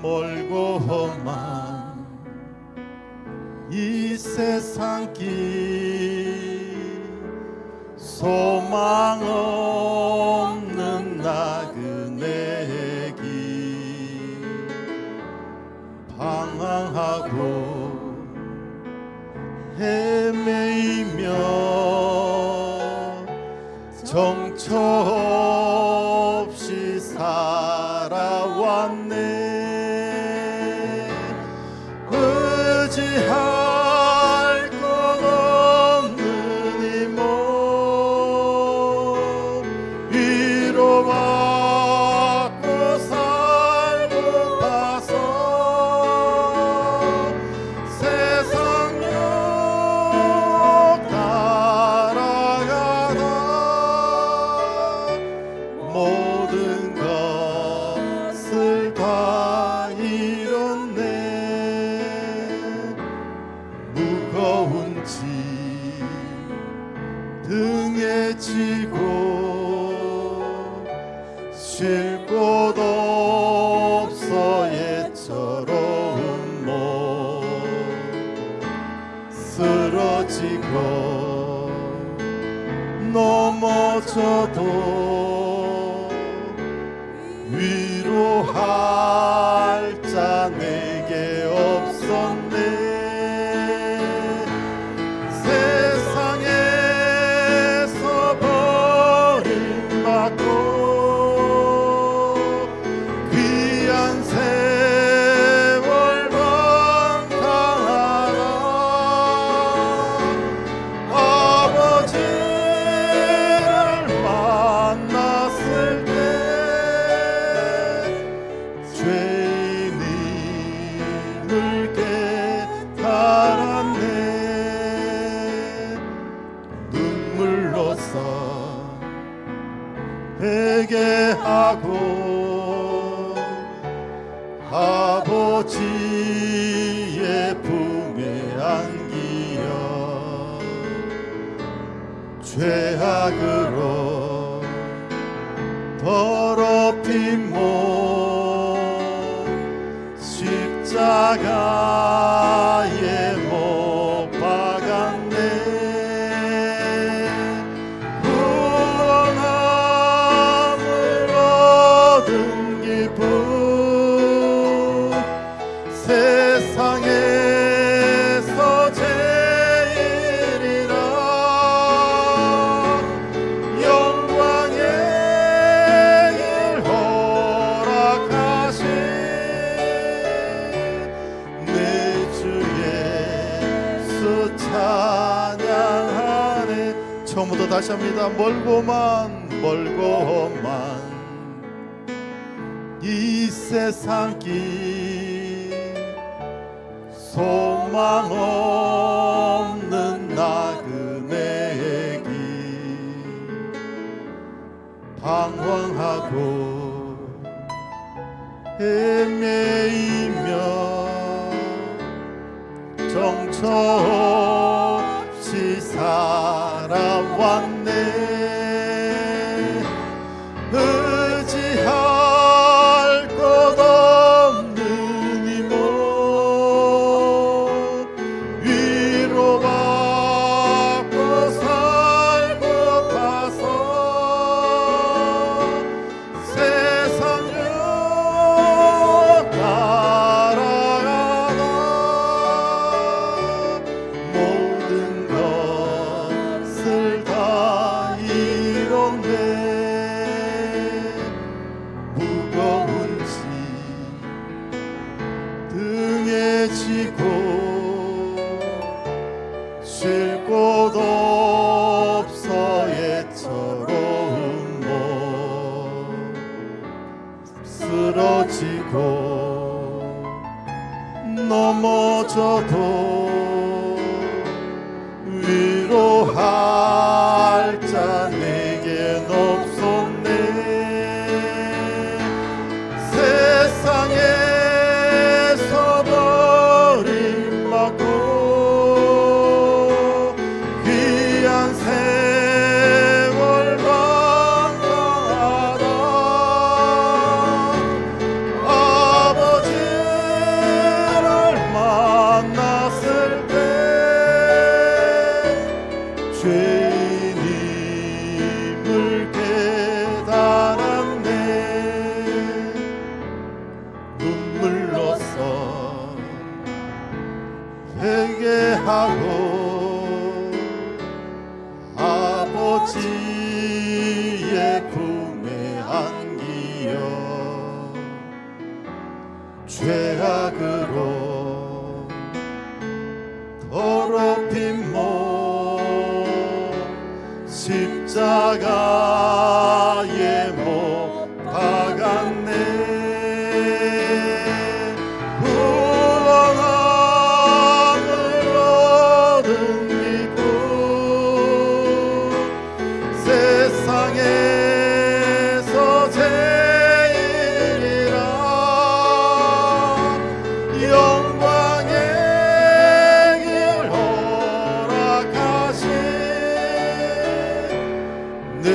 멀고만 이 세상 길 소망 없는 나그네 길 방황하고 헤매이며 정처 없이 살아왔네. 의지할 것 없는 이 몸 위로받고 살고파서 세상 역 따라가다 모든 것을 다 잃었네. 무거운 짐 등에 지고 쉴 곳 없어 옛처럼 못 쓰러지고 넘어져도 위로할 자 내게 없었네. 세상에서 버림받고 귀한 세월 방탕하다 아버지를 만났을 때 죄인임을 깨달았네. 눈물로써 회개하고 아버지의 품에 안기어 죄악으로 더럽힌 몸 십자가에 못 박았네. 구원함을 얻은 기쁨 세상에서 제일이라. 영광의 일 허락하신 내 주 예수 찬양하네. 처음부터 다시 합니다. 멀고만 이 세상 길 소망 없는 나그네 길 방황하고 헤매이며 정처 없이 살아왔네. 의지할 것 없는 이 몸 위로받고 살고파서 세상 역 따라가다 모든 것을 다 잃었네. 무거운 짐 등에 지고 쉴 곳 없어 옛처럼 못 쓰러지고 넘어져도 위로할 자 내겐 없었네. 세상에서 버림받고 귀한 세월 방황하다 아버지 하고 아버지의 품에 안기어 죄악으로 더럽힌 몸 십자가에 못 박았네. 구원함을 얻은 기쁨 세상에서 제일이라 영광의 길 허락하신 내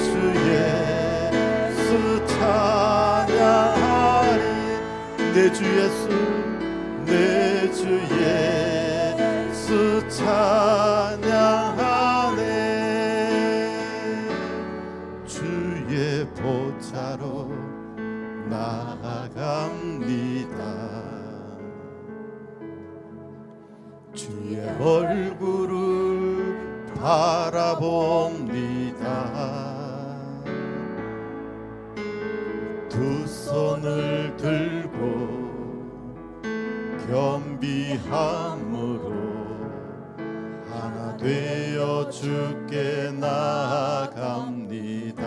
주 예수 찬양하리. 내 주 예수 내 주 예수 찬양하네. 주의 보좌로 나아갑니다. 주의 얼굴을 바라봅니다. 두 손을 들고 겸비함으로 하나 되어 주께 나아갑니다.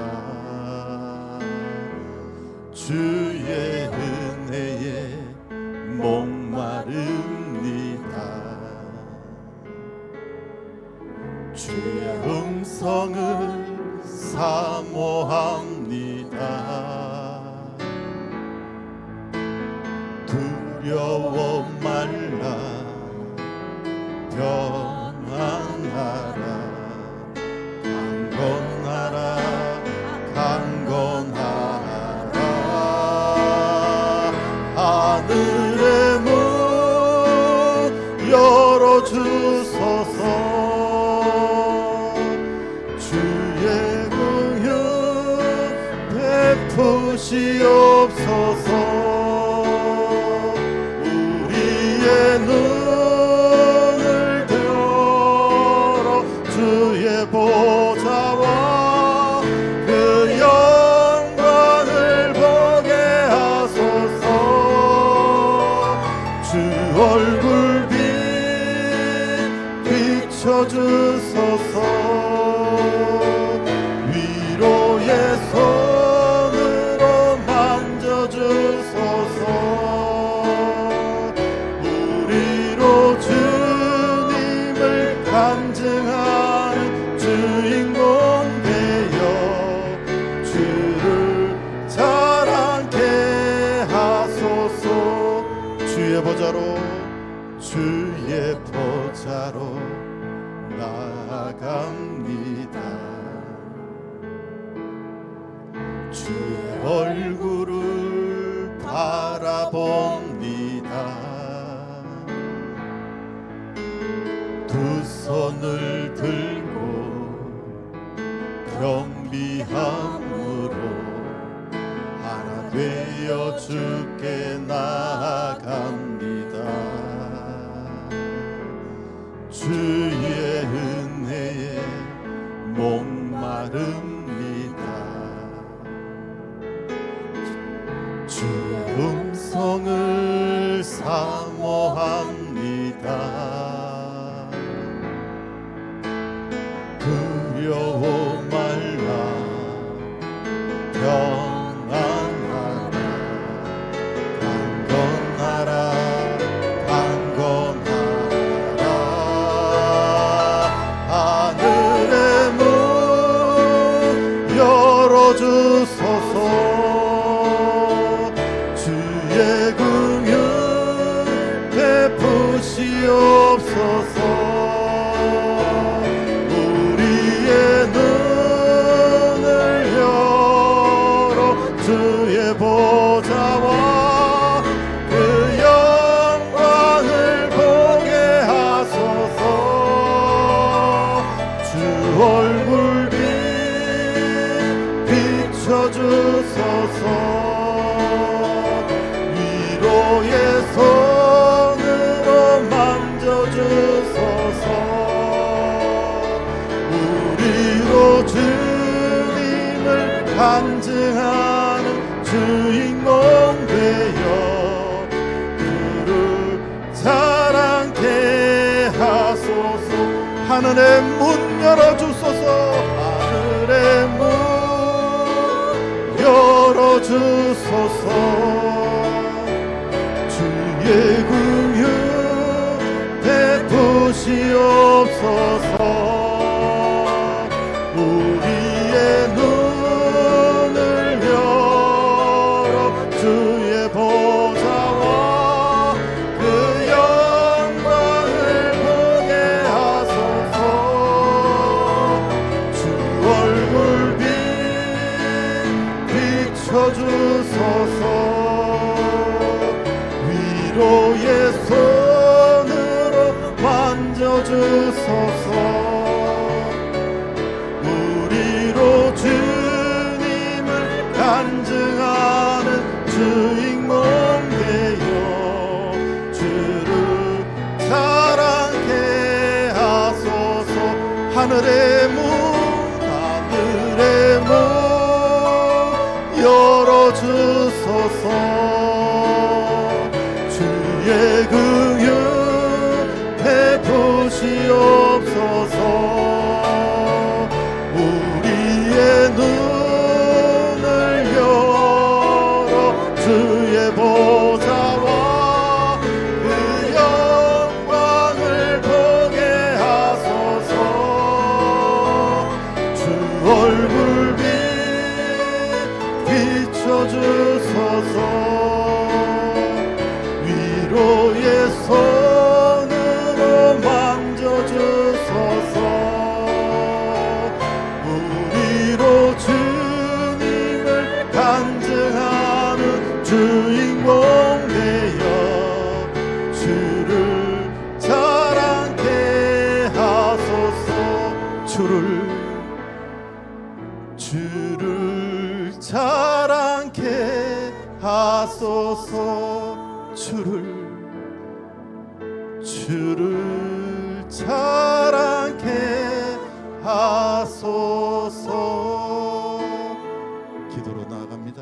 주의 은혜에 목마릅니다. 주의 음성을 사모합니다. 두려워 말라 평안하라 강건하라 강건하라. 하늘의 문 열어주소서. 주의 긍휼 베푸시옵소서. 눈을 들어 주의 보좌와 그 영광을 보게 하소서. 주 얼굴 빛 비춰주소서. 위로의 손으로 만져주소서. 주님을 간증하는 주인공 되어 주를 자랑케 하소서. 주의 보좌로 주의 보좌로 나아갑니다. 주의 얼굴을 바라봅니다. 두 손을 들고 겸비함으로 하나 되어 주께 나아갑니다. 주의 은혜에 목마릅니다. 주의 음성을 사모합니다. 두려워 말라 평안하라 강건하라 강건하라. 하늘의 문 열어주소서. 주의 긍휼 베푸시옵소서. 우리 하소서. 하늘의 문 열어주소서. 하늘의 문 열어주소서. 주의 긍휼 베푸시옵소서. 우리의 눈을 열어 주의 보좌와 그 영광을 보게 하소서. 주 얼굴 비춰주소서. 위로의 손으로 만져주소서. 우리로 주님을 간증하는 주인공 되어 주를 자랑케 하소서. 하늘의 문 열어주소서. 주의 긍휼 베푸시옵소서. 우리의 눈을 열어 주의 보좌와 그 영광을 보게 하소서. 주 얼굴 비춰주소서. 위로의 손으로 만져주소서. 우리로 주님을 간증하는 주인공 되어 주를 자랑케 하소서. 주를 자랑케 하소서. 주를 자랑케 하소서. 기도로 나아갑니다.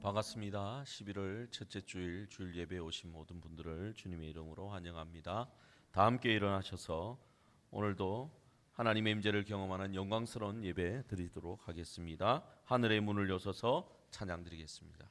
반갑습니다. 11월 첫째 주일 주일 예배에 오신 모든 분들을 주님의 이름으로 환영합니다. 다 함께 일어나셔서 오늘도 하나님의 임재를 경험하는 영광스러운 예배 드리도록 하겠습니다. 하늘의 문을 여셔서 찬양 드리겠습니다.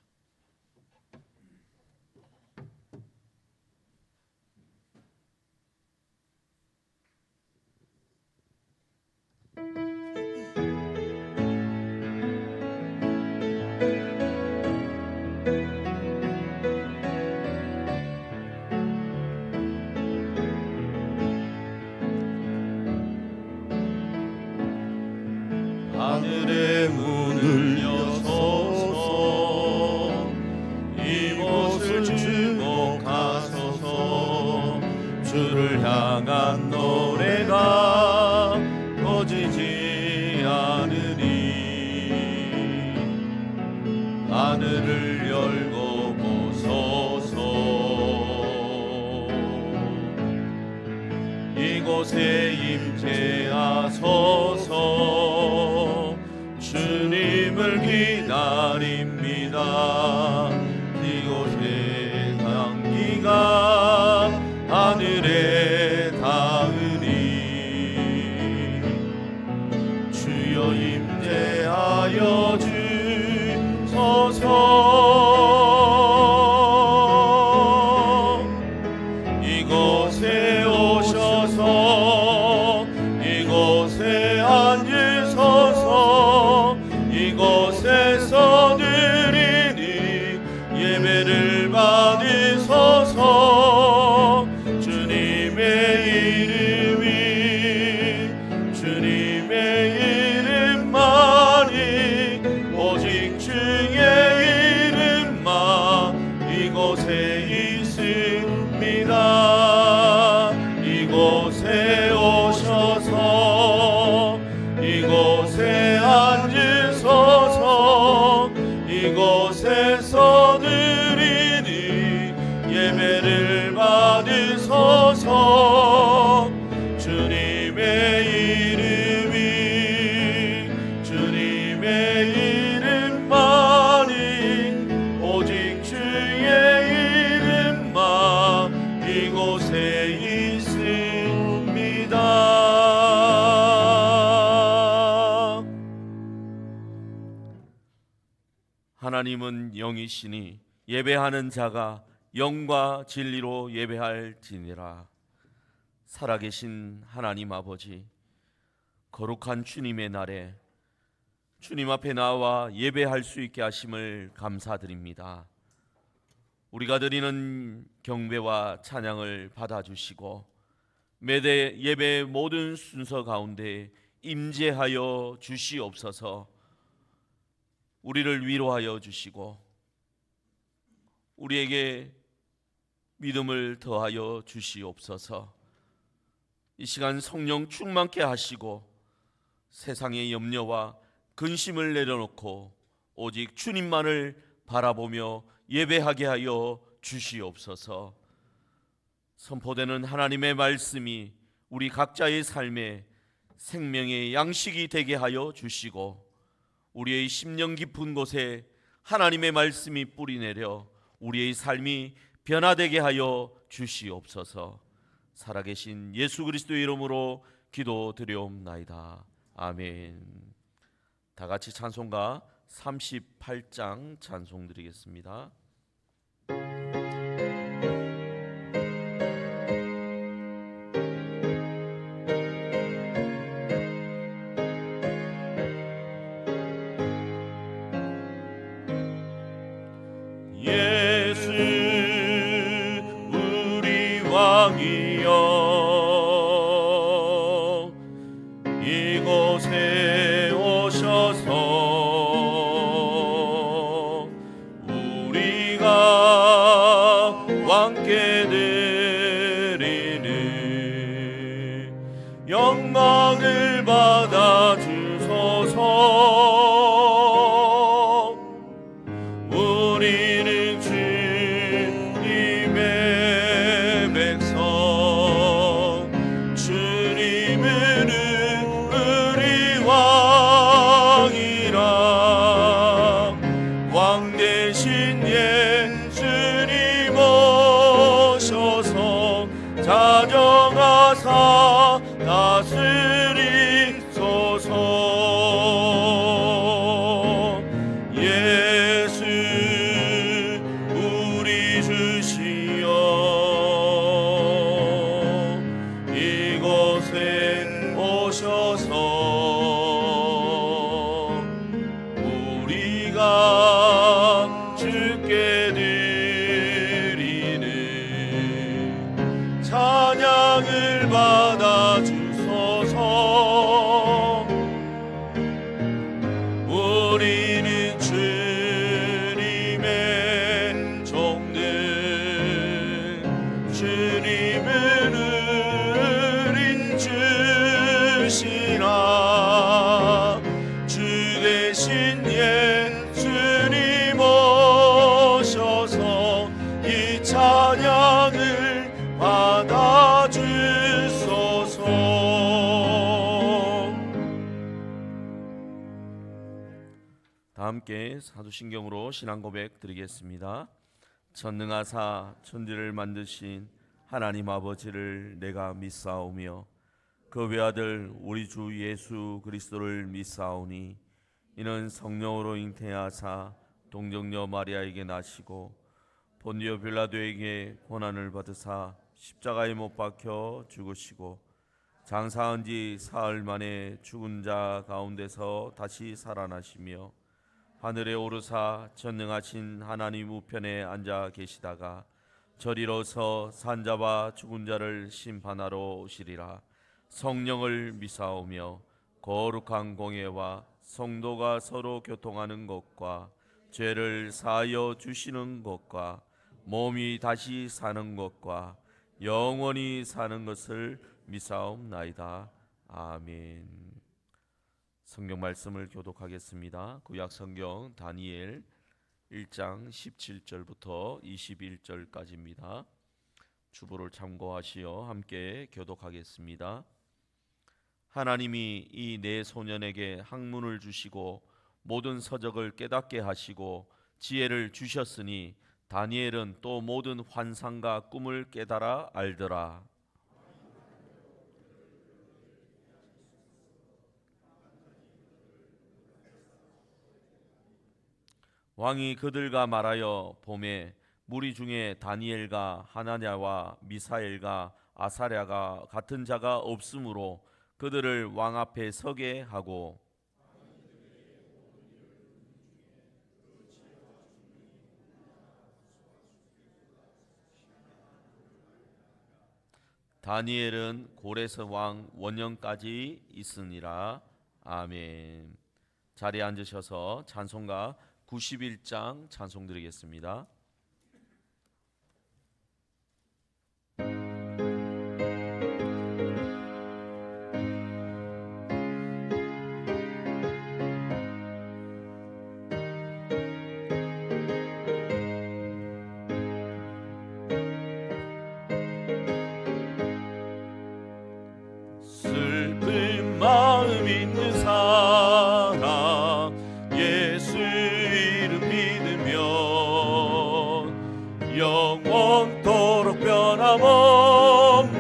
하늘의 문을 여소서. 이곳을 주목하소서. 주를 향한 노래가 꺼지지 않으니 하늘을 열고 보소서. 이곳에 임재하소서. 주님을 기다립니다. 이곳에 향기가 하늘에 닿으니 주여 임재하여 주소서. 이곳에 오셔서 이곳에 앉으 예배를 받으소서. 주님의 이름이 주님의 이름만이 오직 주의 이름만 이곳에 있습니다. 이곳에 오셔서 이곳에 앉으소서. 이곳에서 드리는 예배를 받으소서. 주님의 이름이 주님의 이름만이 오직 주의 이름만 이곳에 있습니다. 하나님은 영이시니 예배하는 자가 영과 진리로 예배할지니라. 살아계신 하나님 아버지, 거룩한 주님의 날에 주님 앞에 나와 예배할 수 있게 하심을 감사드립니다. 우리가 드리는 경배와 찬양을 받아주시고 매대 예배의 모든 순서 가운데 임재하여 주시옵소서. 우리를 위로하여 주시고 우리에게 믿음을 더하여 주시옵소서. 이 시간 성령 충만케 하시고 세상의 염려와 근심을 내려놓고 오직 주님만을 바라보며 예배하게 하여 주시옵소서. 선포되는 하나님의 말씀이 우리 각자의 삶에 생명의 양식이 되게 하여 주시고 우리의 심령 깊은 곳에 하나님의 말씀이 뿌리내려 우리의 삶이 변화되게 하여 주시옵소서. 살아계신 예수 그리스도의 이름으로 기도드리옵나이다. 아멘. 다 같이 찬송가 38장 찬송 드리겠습니다. 예수 우리 왕이여 이곳에 오셔서 우리가 왕께 드리는 영광을 받아 주소서. 우리는 주님의 백성, 주님은 우리 왕이라. 왕 대신 예수님 오셔서 자정하사 다스리소서. 예수 우리 주시여 이곳에 오셔서 우리가 주께 드리는 찬양을 받아 주소서. 우리는 주님의 종들, 주님은 우린 주시라. 주 대신 예수님 오셔서 이 찬양을 받아 주소서. 다 함께 사도신경으로 신앙 고백 드리겠습니다. 전능하사 천지를 만드신 하나님 아버지를 내가 믿사오며 그 외아들 우리 주 예수 그리스도를 믿사오니 이는 성령으로 잉태하사 동정녀 마리아에게 나시고 본디오 빌라도에게 고난을 받으사 십자가에 못 박혀 죽으시고 장사한 지 사흘 만에 죽은 자 가운데서 다시 살아나시며 하늘에 오르사 전능하신 하나님 우편에 앉아 계시다가 저리로서 산자와 죽은 자를 심판하러 오시리라. 성령을 미사오며 거룩한 공예와 성도가 서로 교통하는 것과 죄를 사하여 주시는 것과 몸이 다시 사는 것과 영원히 사는 것을 미사옵나이다. 아멘. 성경 말씀을 교독하겠습니다. 구약 성경 다니엘 1장 17절부터 21절까지입니다. 주보를 참고하시어 함께 교독하겠습니다. 하나님이 이 네 소년에게 학문을 주시고 모든 서적을 깨닫게 하시고 지혜를 주셨으니 다니엘은 또 모든 환상과 꿈을 깨달아 알더라. 왕이 그들과 말하여 보매 무리 중에 다니엘과 하나냐와 미사엘과 아사랴가 같은 자가 없으므로 그들을 왕 앞에 서게 하고 다니엘은 고레스 왕 원년까지 있으니라. 아멘. 자리에 앉으셔서 찬송가 91장 찬송 드리겠습니다. 슬픈 마음 있는 사람 예수 이름 믿으면 영원토록 변함없는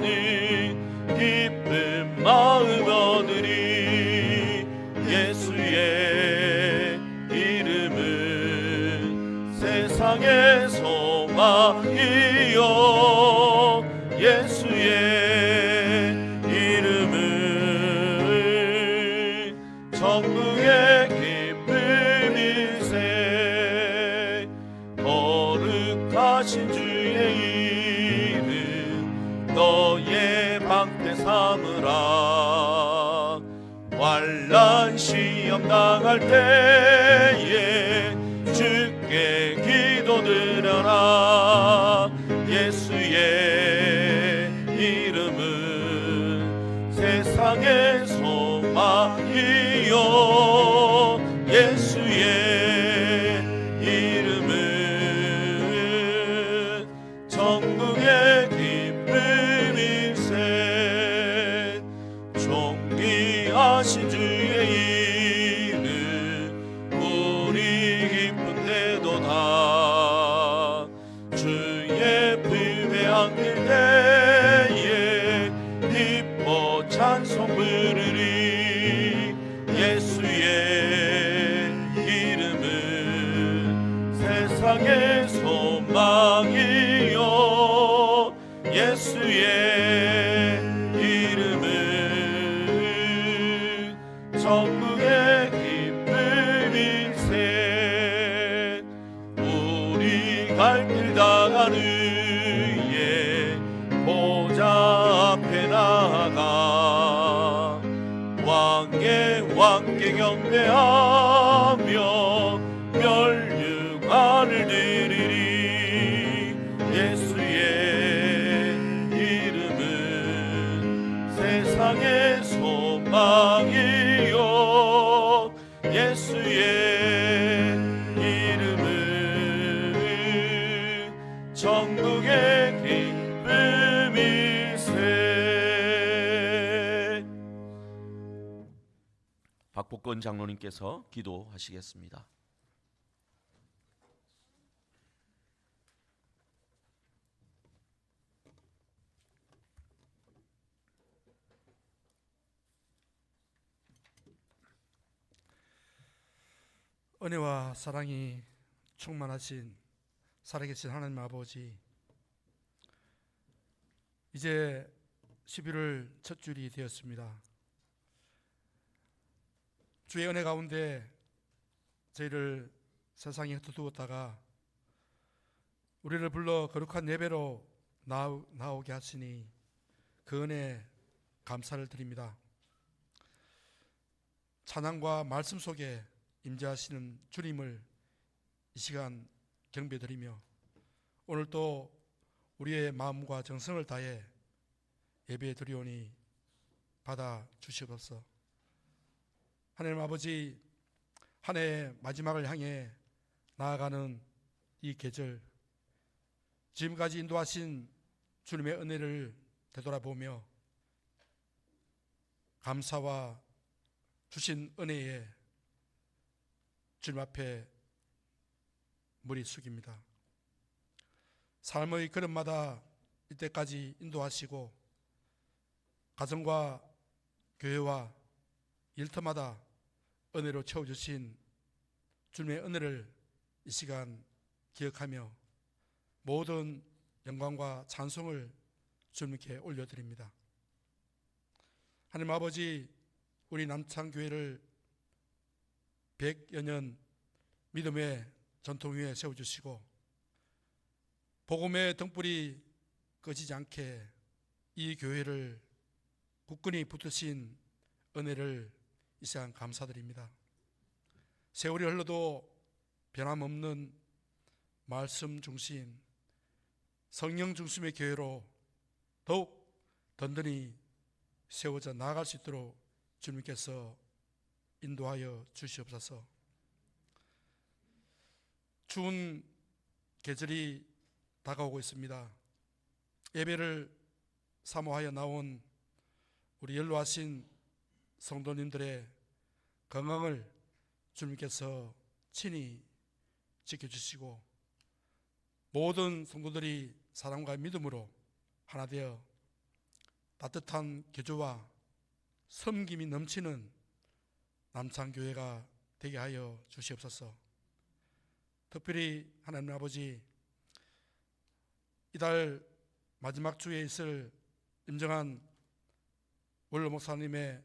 기쁜 마음 얻으리. 예수의 이름은 세상의 소망이요 예수의 천국의 기쁨일세. 거룩하신 주의 이름 너의 방패 삼으라. 환난 시험 당할 때에 주께 기도드려라. 예수의 이름은 세상의 소망이요 예수의 이름은 천국의 기쁨일세. 존귀하신 주의 이름 우리 기쁜 때도다. 주의 품에 안길 때에 기뻐 찬송 부르리. 예수의 이름은 세상의 소망이요 예수의 이름은 천국의 기쁨일세. 우리 갈 길 다가는 이에 보좌 앞에 나아가 왕의 왕께 경배하며 멸류관을 드리리. 예수의 이름은 세상의 소망이요 예수의 이름은 천국의 기쁨일세. 박복권 장로님께서 기도하시겠습니다. 은혜와 사랑이 충만하신 살아계신 하나님 아버지, 이제 11월 첫 주일이 되었습니다. 주의 은혜 가운데 저희를 세상에 흩어두었다가 우리를 불러 거룩한 예배로 나오게 하시니 그 은혜 감사를 드립니다. 찬양과 말씀 속에 임재하시는 주님을 이 시간 경배드리며 오늘 또 우리의 마음과 정성을 다해 예배 드리오니 받아 주시옵소서. 하나님 아버지, 한 해의 마지막을 향해 나아가는 이 계절, 지금까지 인도하신 주님의 은혜를 되돌아보며 감사와 주신 은혜에 주님 앞에 무리 숙입니다. 삶의 걸음마다 이때까지 인도하시고 가정과 교회와 일터마다 은혜로 채워주신 주님의 은혜를 이 시간 기억하며 모든 영광과 찬송을 주님께 올려드립니다. 하나님 아버지, 우리 남창교회를 100여 년 믿음의 전통 위에 세워주시고 복음의 등불이 꺼지지 않게 이 교회를 굳건히 붙드신 은혜를 이 시간 감사드립니다. 세월이 흘러도 변함없는 말씀 중심, 성령 중심의 교회로 더욱 든든히 세워져 나아갈 수 있도록 주님께서 인도하여 주시옵소서. 추운 계절이 다가오고 있습니다. 예배를 사모하여 나온 우리 연로하신 성도님들의 건강을 주님께서 친히 지켜주시고 모든 성도들이 사랑과 믿음으로 하나 되어 따뜻한 교조와 섬김이 넘치는 남창교회가 되게 하여 주시옵소서. 특별히 하나님 아버지, 이달 마지막 주에 있을 임정한 원로 목사님의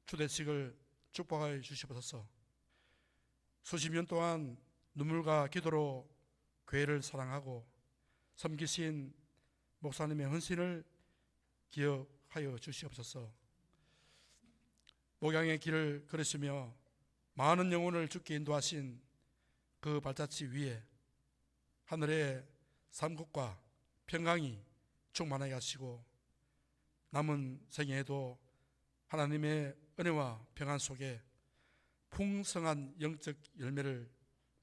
추대식을 축복하여 주시옵소서. 수십 년 동안 눈물과 기도로 교회를 사랑하고 섬기신 목사님의 헌신을 기억하여 주시옵소서. 목양의 길을 걸으시며 많은 영혼을 주께 인도하신 그 발자취 위에 하늘의 삼국과 평강이 충만하게 하시고 남은 생애에도 하나님의 은혜와 평안 속에 풍성한 영적 열매를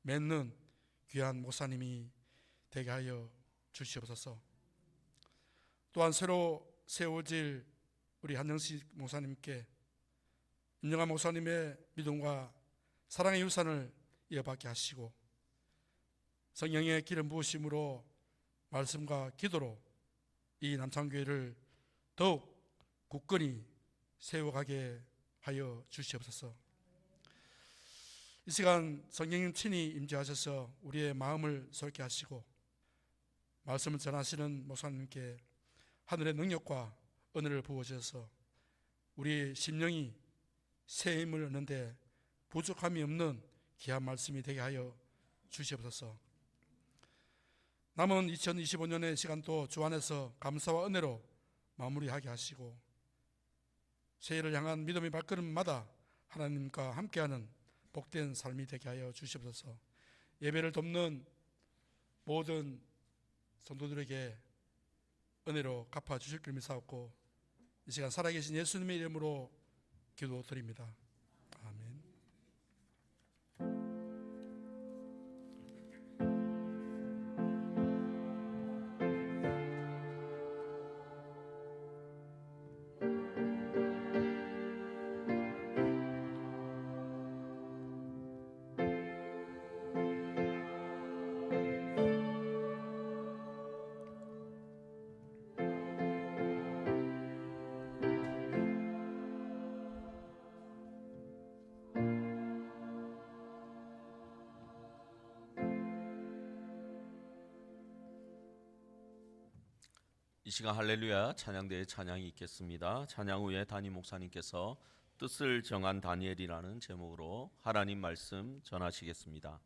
맺는 귀한 목사님이 되게 하여 주시옵소서. 또한 새로 세워질 우리 한영식 목사님께 임영환 목사님의 믿음과 사랑의 유산을 이어받게 하시고 성령의 기름 부으심으로 말씀과 기도로 이 남창교회를 더욱 굳건히 세워가게 하여 주시옵소서. 이 시간 성령님 친히 임재하셔서 우리의 마음을 솔게 하시고 말씀을 전하시는 목사님께 하늘의 능력과 은혜를 부어주셔서 우리의 심령이 새 힘을 얻는데 부족함이 없는 귀한 말씀이 되게 하여 주시옵소서. 남은 2025년의 시간도 주 안에서 감사와 은혜로 마무리하게 하시고 새해를 향한 믿음의 발걸음마다 하나님과 함께하는 복된 삶이 되게 하여 주시옵소서. 예배를 돕는 모든 성도들에게 은혜로 갚아주실 길 믿사옵고 이 시간 살아계신 예수님의 이름으로 기도드립니다. 아멘. 이 시간 할렐루야 찬양대의 찬양이 있겠습니다. 찬양 후에 담임 목사님께서 뜻을 정한 다니엘이라는 제목으로 하나님 말씀 전하시겠습니다.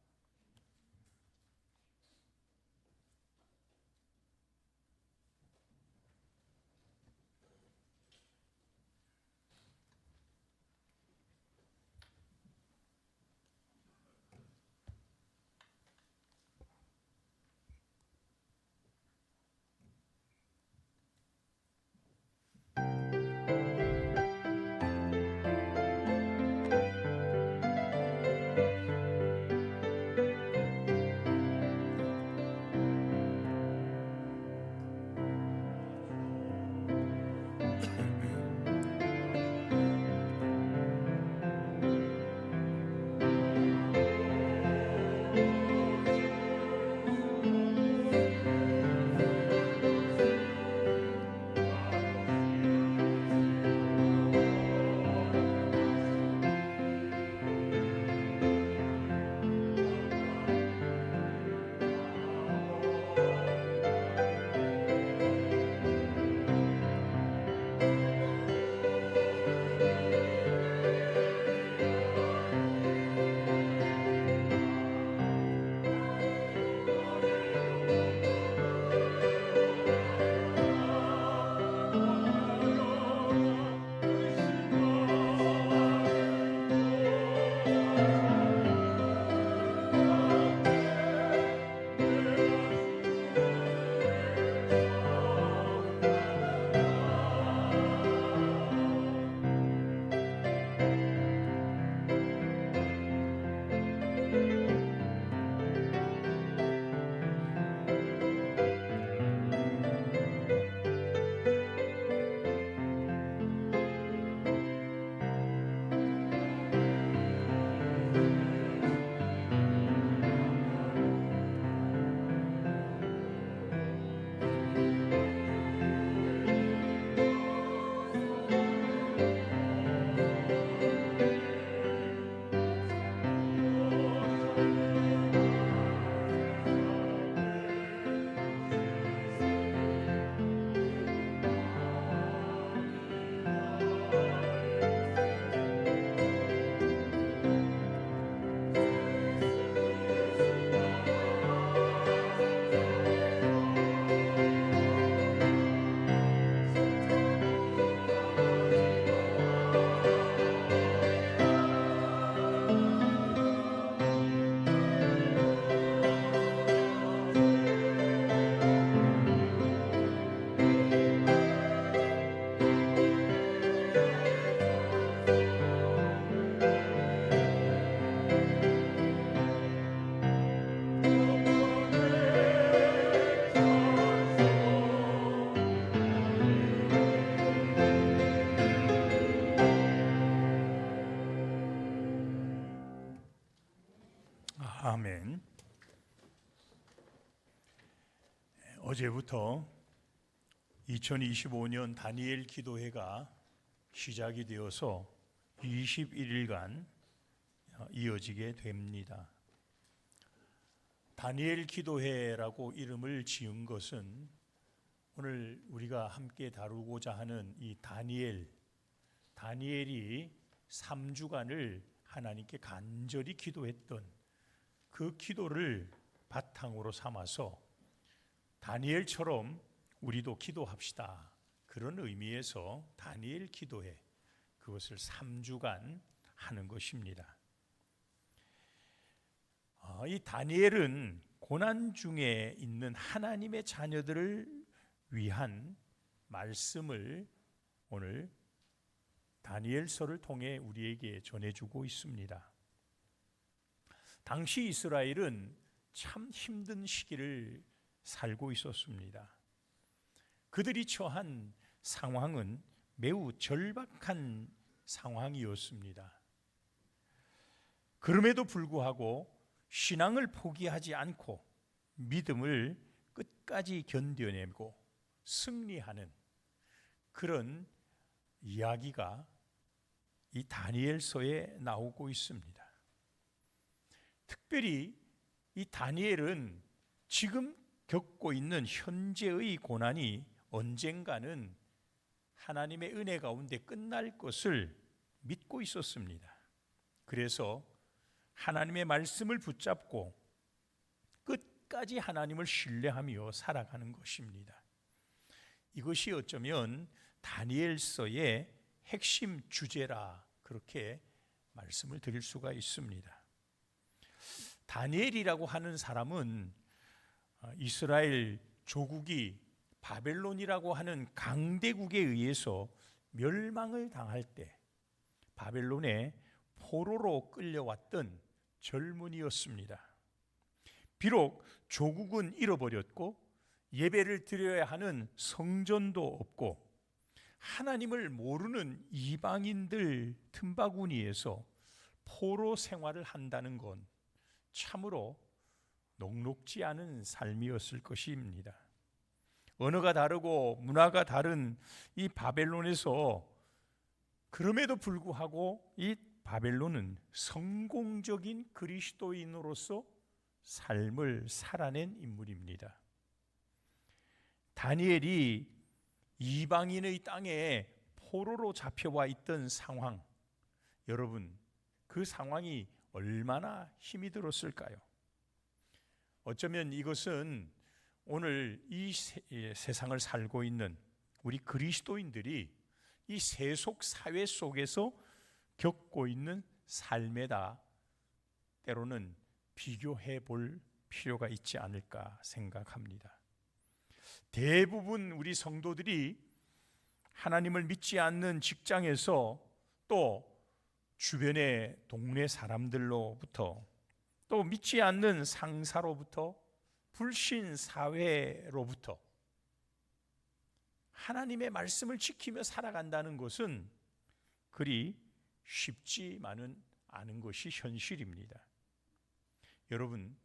아멘. 어제부터 2025년 다니엘 기도회가 시작이 되어서 21일간 이어지게 됩니다. 다니엘 기도회라고 이름을 지은 것은 오늘 우리가 함께 다루고자 하는 이 다니엘이 3주간을 하나님께 간절히 기도했던 그 기도를 바탕으로 삼아서 다니엘처럼 우리도 기도합시다. 그런 의미에서 다니엘 기도회, 그것을 3주간 하는 것입니다. 이 다니엘은 고난 중에 있는 하나님의 자녀들을 위한 말씀을 오늘 다니엘서를 통해 우리에게 전해주고 있습니다. 당시 이스라엘은 참 힘든 시기를 살고 있었습니다. 그들이 처한 상황은 매우 절박한 상황이었습니다. 그럼에도 불구하고 신앙을 포기하지 않고 믿음을 끝까지 견뎌내고 승리하는 그런 이야기가 이 다니엘서에 나오고 있습니다. 특별히 이 다니엘은 지금 겪고 있는 현재의 고난이 언젠가는 하나님의 은혜 가운데 끝날 것을 믿고 있었습니다. 그래서 하나님의 말씀을 붙잡고 끝까지 하나님을 신뢰하며 살아가는 것입니다. 이것이 어쩌면 다니엘서의 핵심 주제라 그렇게 말씀을 드릴 수가 있습니다. 다니엘이라고 하는 사람은 이스라엘 조국이 바벨론이라고 하는 강대국에 의해서 멸망을 당할 때 바벨론에 포로로 끌려왔던 젊은이였습니다. 비록 조국은 잃어버렸고 예배를 드려야 하는 성전도 없고 하나님을 모르는 이방인들 틈바구니에서 포로 생활을 한다는 건 참으로 녹록지 않은 삶이었을 것입니다. 언어가 다르고 문화가 다른 이 바벨론에서 그럼에도 불구하고 이 바벨론은 성공적인 그리스도인으로서 삶을 살아낸 인물입니다. 다니엘이 이방인의 땅에 포로로 잡혀와 있던 상황, 여러분 그 상황이 얼마나 힘이 들었을까요? 어쩌면 이것은 오늘 이 세상을 살고 있는 우리 그리스도인들이 이 세속 사회 속에서 겪고 있는 삶에다 때로는 비교해 볼 필요가 있지 않을까 생각합니다. 대부분 우리 성도들이 하나님을 믿지 않는 직장에서 또 주변의 동네 사람들로부터 또 믿지 않는 상사로부터 불신 사회로부터 하나님의 말씀을 지키며 살아간다는 것은 그리 쉽지만은 않은 것이 현실입니다. 여러분,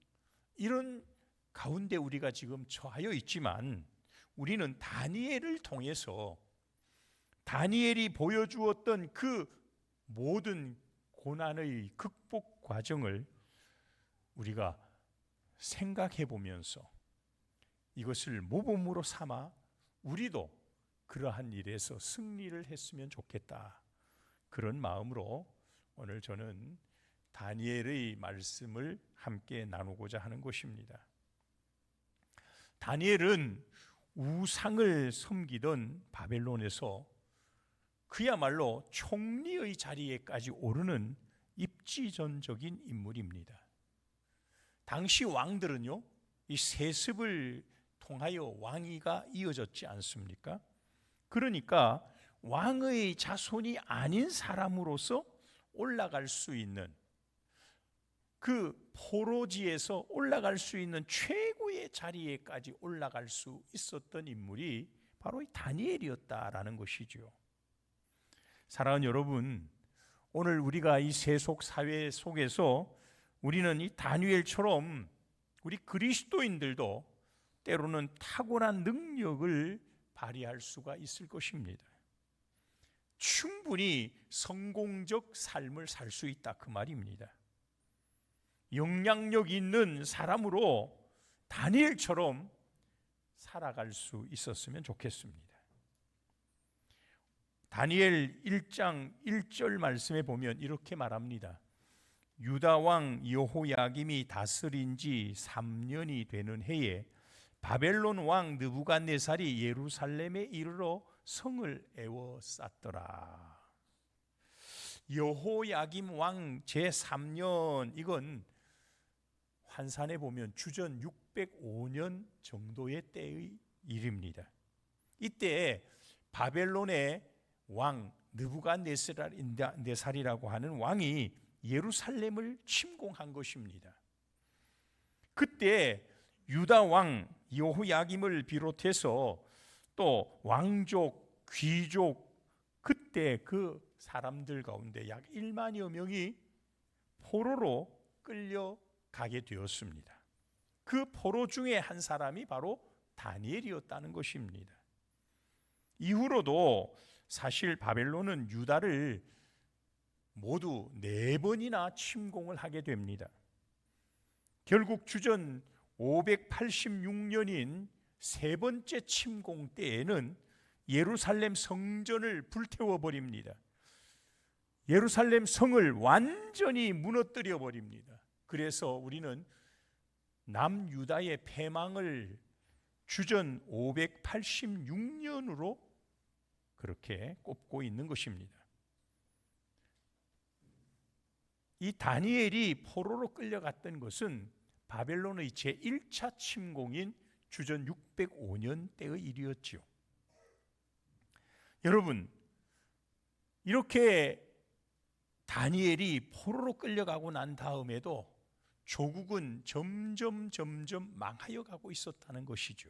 이런 가운데 우리가 지금 처하여 있지만 우리는 다니엘을 통해서 다니엘이 보여주었던 그 모든 고난의 극복 과정을 우리가 생각해 보면서 이것을 모범으로 삼아 우리도 그러한 일에서 승리를 했으면 좋겠다. 그런 마음으로 오늘 저는 다니엘의 말씀을 함께 나누고자 하는 것입니다. 다니엘은 우상을 섬기던 바벨론에서 그야말로 총리의 자리에까지 오르는 입지전적인 인물입니다. 당시 왕들은요, 이 세습을 통하여 왕위가 이어졌지 않습니까? 그러니까 왕의 자손이 아닌 사람으로서 올라갈 수 있는 그 포로지에서 올라갈 수 있는 최고의 자리에까지 올라갈 수 있었던 인물이 바로 이 다니엘이었다라는 것이죠. 사랑하는 여러분, 오늘 우리가 이 세속 사회 속에서 우리는 이 다니엘처럼 우리 그리스도인들도 때로는 탁월한 능력을 발휘할 수가 있을 것입니다. 충분히 성공적 삶을 살 수 있다 그 말입니다. 영향력 있는 사람으로 다니엘처럼 살아갈 수 있었으면 좋겠습니다. 다니엘 1장 1절 말씀에 보면 이렇게 말합니다. 유다 왕 여호야김이 다스린 지 3년이 되는 해에 바벨론 왕 느부갓네살이 예루살렘에 이르러 성을 에워쌌더라. 여호야김 왕 제3년, 이건 환산해 보면 주전 605년 정도의 때의 일입니다. 이때 바벨론의 왕 느부갓네살이라고 하는 왕이 예루살렘을 침공한 것입니다. 그때 유다 왕 여호야김을 비롯해서 또 왕족, 귀족, 그때 그 사람들 가운데 약 1만여 명이 포로로 끌려가게 되었습니다. 그 포로 중에 한 사람이 바로 다니엘이었다는 것입니다. 이후로도 사실 바벨론은 유다를 모두 4번이나 침공을 하게 됩니다. 결국 주전 586년인 세 번째 침공 때에는 예루살렘 성전을 불태워 버립니다. 예루살렘 성을 완전히 무너뜨려 버립니다. 그래서 우리는 남유다의 패망을 주전 586년으로 그렇게 꼽고 있는 것입니다. 이 다니엘이 포로로 끌려갔던 것은 바벨론의 제1차 침공인 주전 605년 때의 일이었죠. 여러분, 이렇게 다니엘이 포로로 끌려가고 난 다음에도 조국은 점점 망하여 가고 있었다는 것이죠.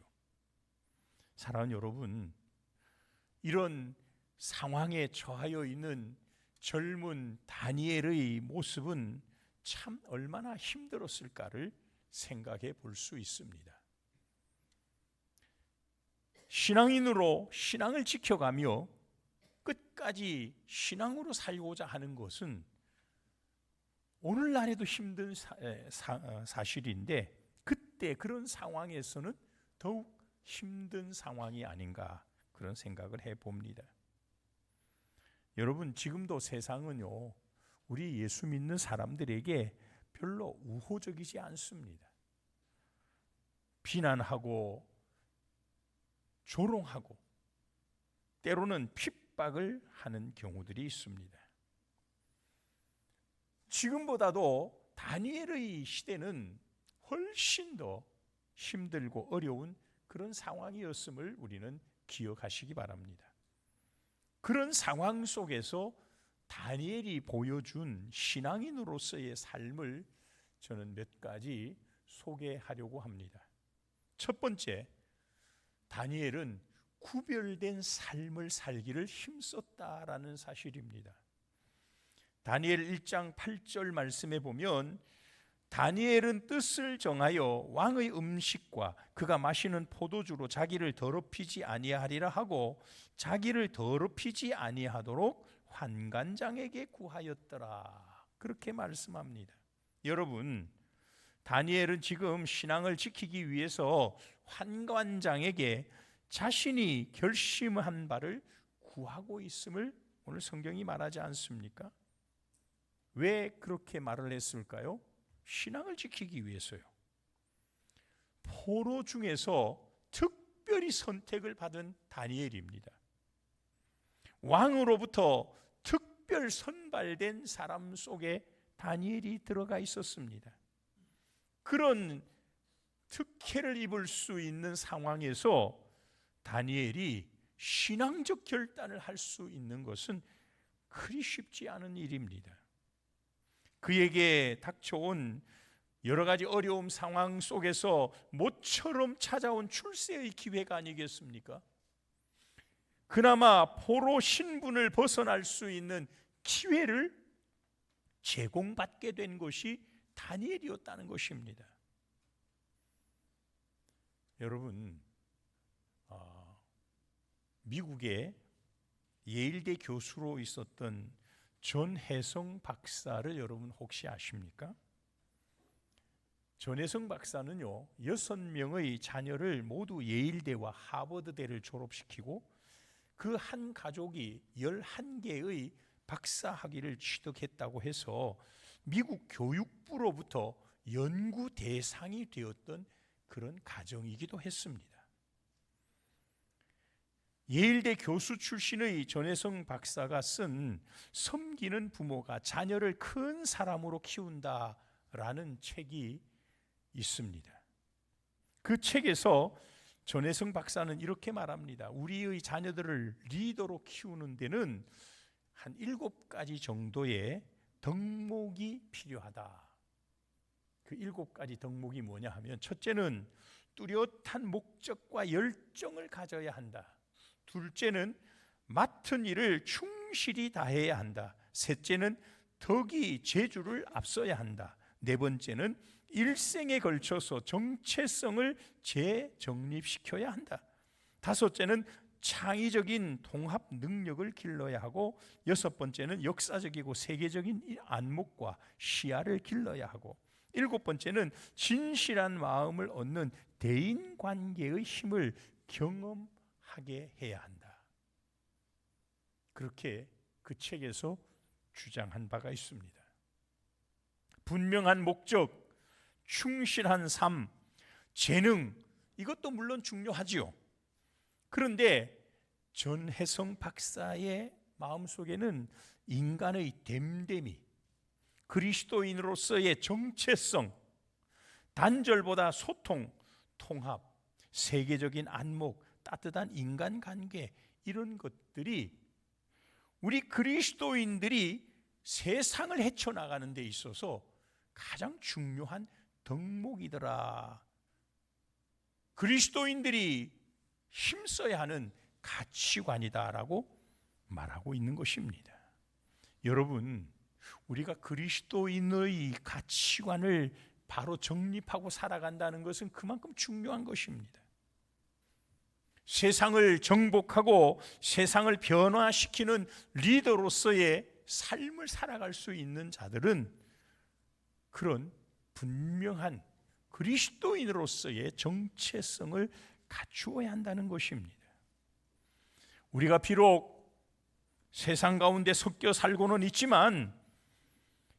사랑하는 여러분, 이런 상황에 처하여 있는 젊은 다니엘의 모습은 참 얼마나 힘들었을까를 생각해 볼 수 있습니다. 신앙인으로 신앙을 지켜가며 끝까지 신앙으로 살고자 하는 것은 오늘날에도 힘든 사실인데 그때 그런 상황에서는 더욱 힘든 상황이 아닌가 그런 생각을 해봅니다. 여러분, 지금도 세상은요, 우리 예수 믿는 사람들에게 별로 우호적이지 않습니다. 비난하고 조롱하고 때로는 핍박을 하는 경우들이 있습니다. 지금보다도 다니엘의 시대는 훨씬 더 힘들고 어려운 그런 상황이었음을 우리는 기억하시기 바랍니다. 그런 상황 속에서 다니엘이 보여준 신앙인으로서의 삶을 저는 몇 가지 소개하려고 합니다. 첫 번째, 다니엘은 구별된 삶을 살기를 힘썼다라는 사실입니다. 다니엘 1장 8절 말씀에 보면 다니엘은 뜻을 정하여 왕의 음식과 그가 마시는 포도주로 자기를 더럽히지 아니하리라 하고 자기를 더럽히지 아니하도록 환관장에게 구하였더라. 그렇게 말씀합니다. 여러분, 다니엘은 지금 신앙을 지키기 위해서 환관장에게 자신이 결심한 바를 구하고 있음을 오늘 성경이 말하지 않습니까? 왜 그렇게 말을 했을까요? 신앙을 지키기 위해서요. 포로 중에서 특별히 선택을 받은 다니엘입니다. 왕으로부터 특별 선발된 사람 속에 다니엘이 들어가 있었습니다. 그런 특혜를 입을 수 있는 상황에서 다니엘이 신앙적 결단을 할 수 있는 것은 그리 쉽지 않은 일입니다. 그에게 닥쳐온 여러 가지 어려움 상황 속에서 모처럼 찾아온 출세의 기회가 아니겠습니까? 그나마 포로 신분을 벗어날 수 있는 기회를 제공받게 된 것이 다니엘이었다는 것입니다. 여러분, 미국의 예일대 교수로 있었던 전혜성 박사를 여러분 혹시 아십니까? 전혜성 박사는요, 6명의 자녀를 모두 예일대와 하버드대를 졸업시키고 그 한 가족이 11개의 박사 학위를 취득했다고 해서 미국 교육부로부터 연구 대상이 되었던 그런 가정이기도 했습니다. 예일대 교수 출신의 전혜성 박사가 쓴 섬기는 부모가 자녀를 큰 사람으로 키운다라는 책이 있습니다. 그 책에서 전혜성 박사는 이렇게 말합니다. 우리의 자녀들을 리더로 키우는 데는 한 7가지 정도의 덕목이 필요하다. 그 7가지 덕목이 뭐냐 하면, 첫째는 뚜렷한 목적과 열정을 가져야 한다. 둘째는 맡은 일을 충실히 다해야 한다. 셋째는 덕이 재주를 앞서야 한다. 네 번째는 일생에 걸쳐서 정체성을 재정립시켜야 한다. 다섯째는 창의적인 통합 능력을 길러야 하고, 여섯 번째는 역사적이고 세계적인 안목과 시야를 길러야 하고, 일곱 번째는 진실한 마음을 얻는 대인관계의 힘을 경험하게 해야 한다. 그렇게 그 책에서 주장한 바가 있습니다. 분명한 목적, 충실한 삶, 재능, 이것도 물론 중요하지요. 그런데 전혜성 박사의 마음속에는 인간의 됨됨이, 그리스도인으로서의 정체성, 단절보다 소통, 통합, 세계적인 안목, 따뜻한 인간관계, 이런 것들이 우리 그리스도인들이 세상을 헤쳐나가는 데 있어서 가장 중요한 덕목이더라. 그리스도인들이 힘써야 하는 가치관이다라고 말하고 있는 것입니다. 여러분, 우리가 그리스도인의 가치관을 바로 정립하고 살아간다는 것은 그만큼 중요한 것입니다. 세상을 정복하고 세상을 변화시키는 리더로서의 삶을 살아갈 수 있는 자들은 그런 분명한 그리스도인으로서의 정체성을 갖추어야 한다는 것입니다. 우리가 비록 세상 가운데 섞여 살고는 있지만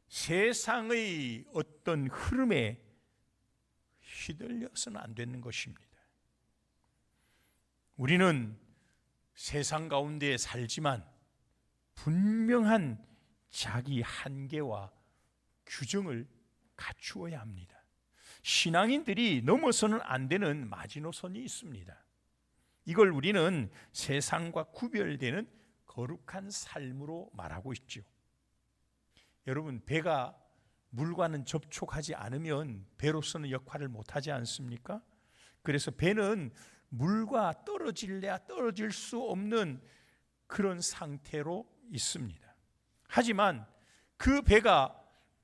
세상의 어떤 흐름에 휘둘려서는 안 되는 것입니다. 우리는 세상 가운데 살지만 분명한 자기 한계와 규정을 갖추어야 합니다. 신앙인들이 넘어서는 안 되는 마지노선이 있습니다. 이걸 우리는 세상과 구별되는 거룩한 삶으로 말하고 있죠. 여러분, 배가 물과는 접촉하지 않으면 배로서는 역할을 못하지 않습니까? 그래서 배는 물과 떨어질래야 떨어질 수 없는 그런 상태로 있습니다. 하지만 그 배가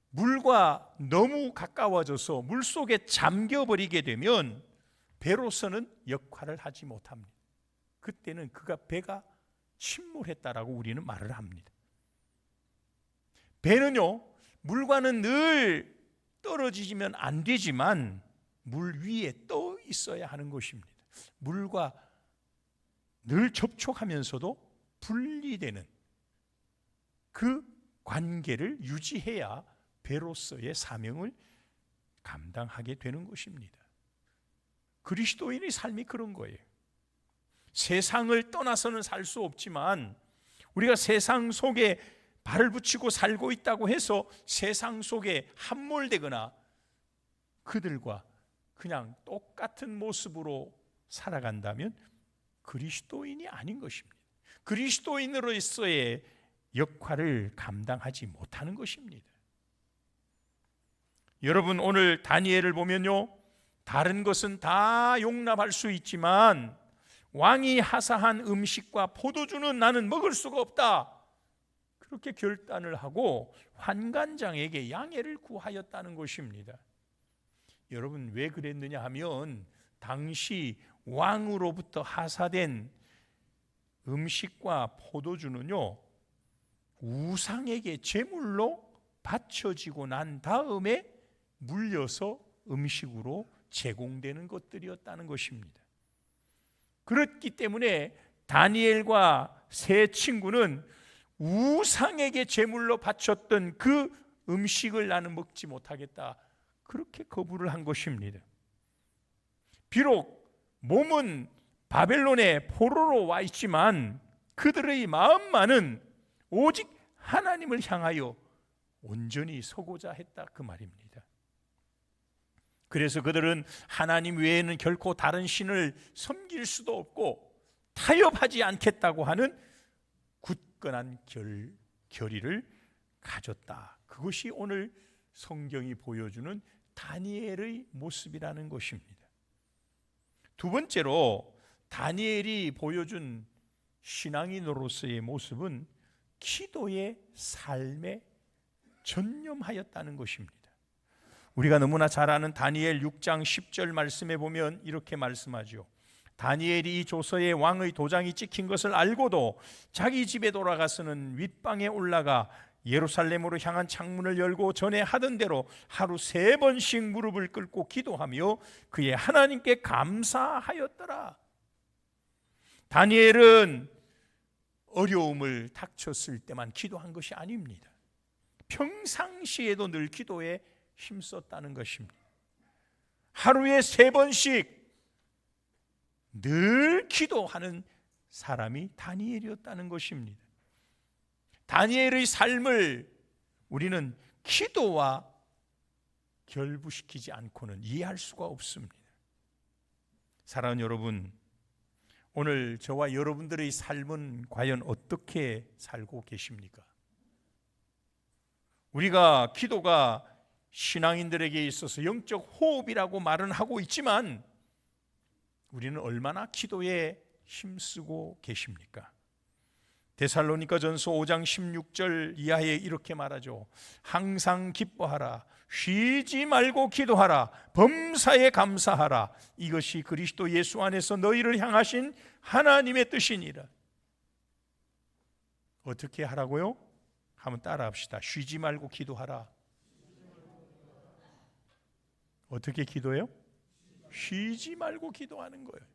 물과 너무 가까워져서 물속에 잠겨버리게 되면 배로서는 역할을 하지 못합니다. 그때는 배가 침몰했다라고 우리는 말을 합니다. 배는요, 물과는 늘 떨어지면 안 되지만 물 위에 떠 있어야 하는 것입니다. 물과 늘 접촉하면서도 분리되는 그 관계를 유지해야 배로서의 사명을 감당하게 되는 것입니다. 그리스도인의 삶이 그런 거예요. 세상을 떠나서는 살 수 없지만 우리가 세상 속에 발을 붙이고 살고 있다고 해서 세상 속에 함몰되거나 그들과 그냥 똑같은 모습으로 살아간다면 그리스도인이 아닌 것입니다. 그리스도인으로서의 역할을 감당하지 못하는 것입니다. 여러분, 오늘 다니엘을 보면요, 다른 것은 다 용납할 수 있지만 왕이 하사한 음식과 포도주는 나는 먹을 수가 없다, 그렇게 결단을 하고 환관장에게 양해를 구하였다는 것입니다. 여러분, 왜 그랬느냐 하면 당시 왕으로부터 하사된 음식과 포도주는요, 우상에게 제물로 바쳐지고 난 다음에 물려서 음식으로 제공되는 것들이었다는 것입니다. 그렇기 때문에 다니엘과 세 친구는 우상에게 제물로 바쳤던 그 음식을 나는 먹지 못하겠다, 그렇게 거부를 한 것입니다. 비록 몸은 바벨론의 포로로 와 있지만 그들의 마음만은 오직 하나님을 향하여 온전히 서고자 했다, 그 말입니다. 그래서 그들은 하나님 외에는 결코 다른 신을 섬길 수도 없고 타협하지 않겠다고 하는 굳건한 결의를 가졌다. 그것이 오늘 성경이 보여주는 다니엘의 모습이라는 것입니다. 두 번째로 다니엘이 보여준 신앙인으로서의 모습은 기도의 삶에 전념하였다는 것입니다. 우리가 너무나 잘 아는 다니엘 6장 10절 말씀에 보면 이렇게 말씀하죠. 다니엘이 이 조서에 왕의 도장이 찍힌 것을 알고도 자기 집에 돌아가서는 윗방에 올라가 예루살렘으로 향한 창문을 열고 전에 하던 대로 하루 3번씩 무릎을 꿇고 기도하며 그의 하나님께 감사하였더라. 다니엘은 어려움을 닥쳤을 때만 기도한 것이 아닙니다. 평상시에도 늘 기도에 힘썼다는 것입니다. 하루에 3번씩 늘 기도하는 사람이 다니엘이었다는 것입니다. 다니엘의 삶을 우리는 기도와 결부시키지 않고는 이해할 수가 없습니다. 사랑하는 여러분, 오늘 저와 여러분들의 삶은 과연 어떻게 살고 계십니까? 우리가 기도가 신앙인들에게 있어서 영적 호흡이라고 말은 하고 있지만 우리는 얼마나 기도에 힘쓰고 계십니까? 데살로니가전서 5장 16절 이하에 이렇게 말하죠. 항상 기뻐하라, 쉬지 말고 기도하라, 범사에 감사하라. 이것이 그리스도 예수 안에서 너희를 향하신 하나님의 뜻이니라. 어떻게 하라고요? 한번 따라합시다. 쉬지 말고 기도하라. 어떻게 기도해요? 쉬지 말고 기도하는 거예요.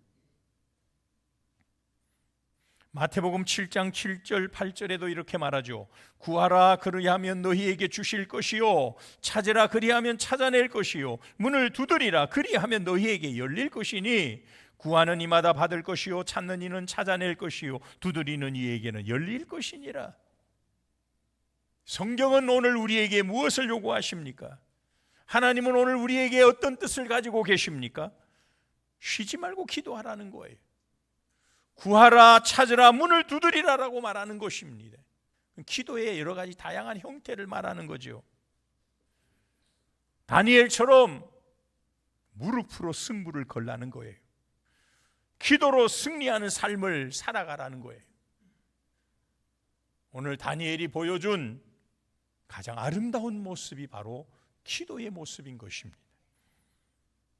마태복음 7장 7절 8절에도 이렇게 말하죠. 구하라 그리하면 너희에게 주실 것이요, 찾으라 그리하면 찾아낼 것이요, 문을 두드리라 그리하면 너희에게 열릴 것이니 구하는 이마다 받을 것이요, 찾는 이는 찾아낼 것이요, 두드리는 이에게는 열릴 것이니라. 성경은 오늘 우리에게 무엇을 요구하십니까? 하나님은 오늘 우리에게 어떤 뜻을 가지고 계십니까? 쉬지 말고 기도하라는 거예요. 구하라, 찾으라, 문을 두드리라라고 말하는 것입니다. 기도의 여러 가지 다양한 형태를 말하는 거죠. 다니엘처럼 무릎으로 승부를 걸라는 거예요. 기도로 승리하는 삶을 살아가라는 거예요. 오늘 다니엘이 보여준 가장 아름다운 모습이 바로 기도의 모습인 것입니다.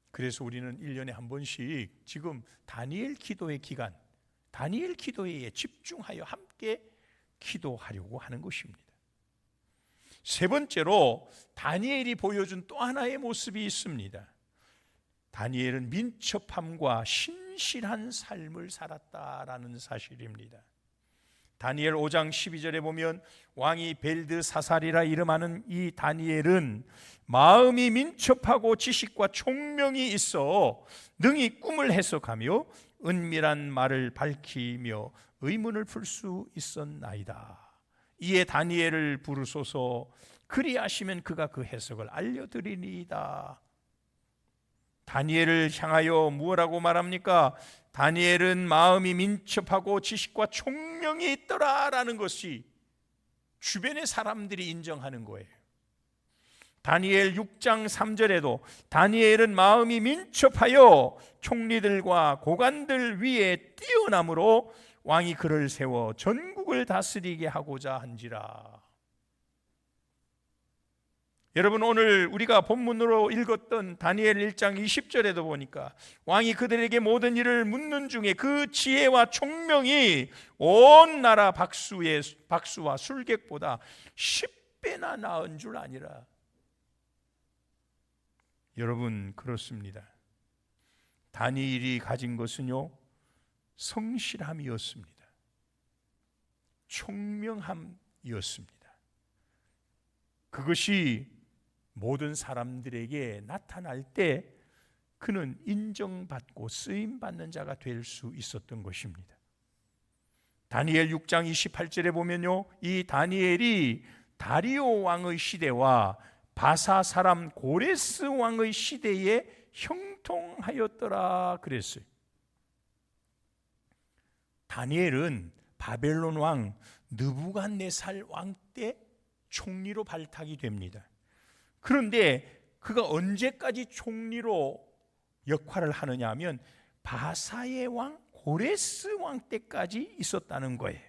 그래서 우리는 1년에 한 번씩 지금 다니엘 기도의 기간, 다니엘 기도에 집중하여 함께 기도하려고 하는 것입니다. 세 번째로 다니엘이 보여준 또 하나의 모습이 있습니다. 다니엘은 민첩함과 신실한 삶을 살았다라는 사실입니다. 다니엘 5장 12절에 보면 왕이 벨드사살이라 이름하는 이 다니엘은 마음이 민첩하고 지식과 총명이 있어 능히 꿈을 해석하며 은밀한 말을 밝히며 의문을 풀 수 있었나이다. 이에 다니엘을 부르소서, 그리하시면 그가 그 해석을 알려드리니이다. 다니엘을 향하여 무엇라고 말합니까? 다니엘은 마음이 민첩하고 지식과 총명이 있더라라는 것이 주변의 사람들이 인정하는 거예요. 다니엘 6장 3절에도 다니엘은 마음이 민첩하여 총리들과 고관들 위에 뛰어남으로 왕이 그를 세워 전국을 다스리게 하고자 한지라. 여러분, 오늘 우리가 본문으로 읽었던 다니엘 1장 20절에도 보니까 왕이 그들에게 모든 일을 묻는 중에 그 지혜와 총명이 온 나라 박수와 술객보다 10배나 나은 줄 아니라. 여러분, 그렇습니다. 다니엘이 가진 것은요, 성실함이었습니다. 총명함이었습니다. 그것이 모든 사람들에게 나타날 때 그는 인정받고 쓰임받는 자가 될 수 있었던 것입니다. 다니엘 6장 28절에 보면요, 이 다니엘이 다리오 왕의 시대와 바사 사람 고레스 왕의 시대에 형통하였더라 그랬어요. 다니엘은 바벨론 왕 느부갓네살 왕 때 총리로 발탁이 됩니다. 그런데 그가 언제까지 총리로 역할을 하느냐 하면 바사의 왕 고레스 왕 때까지 있었다는 거예요.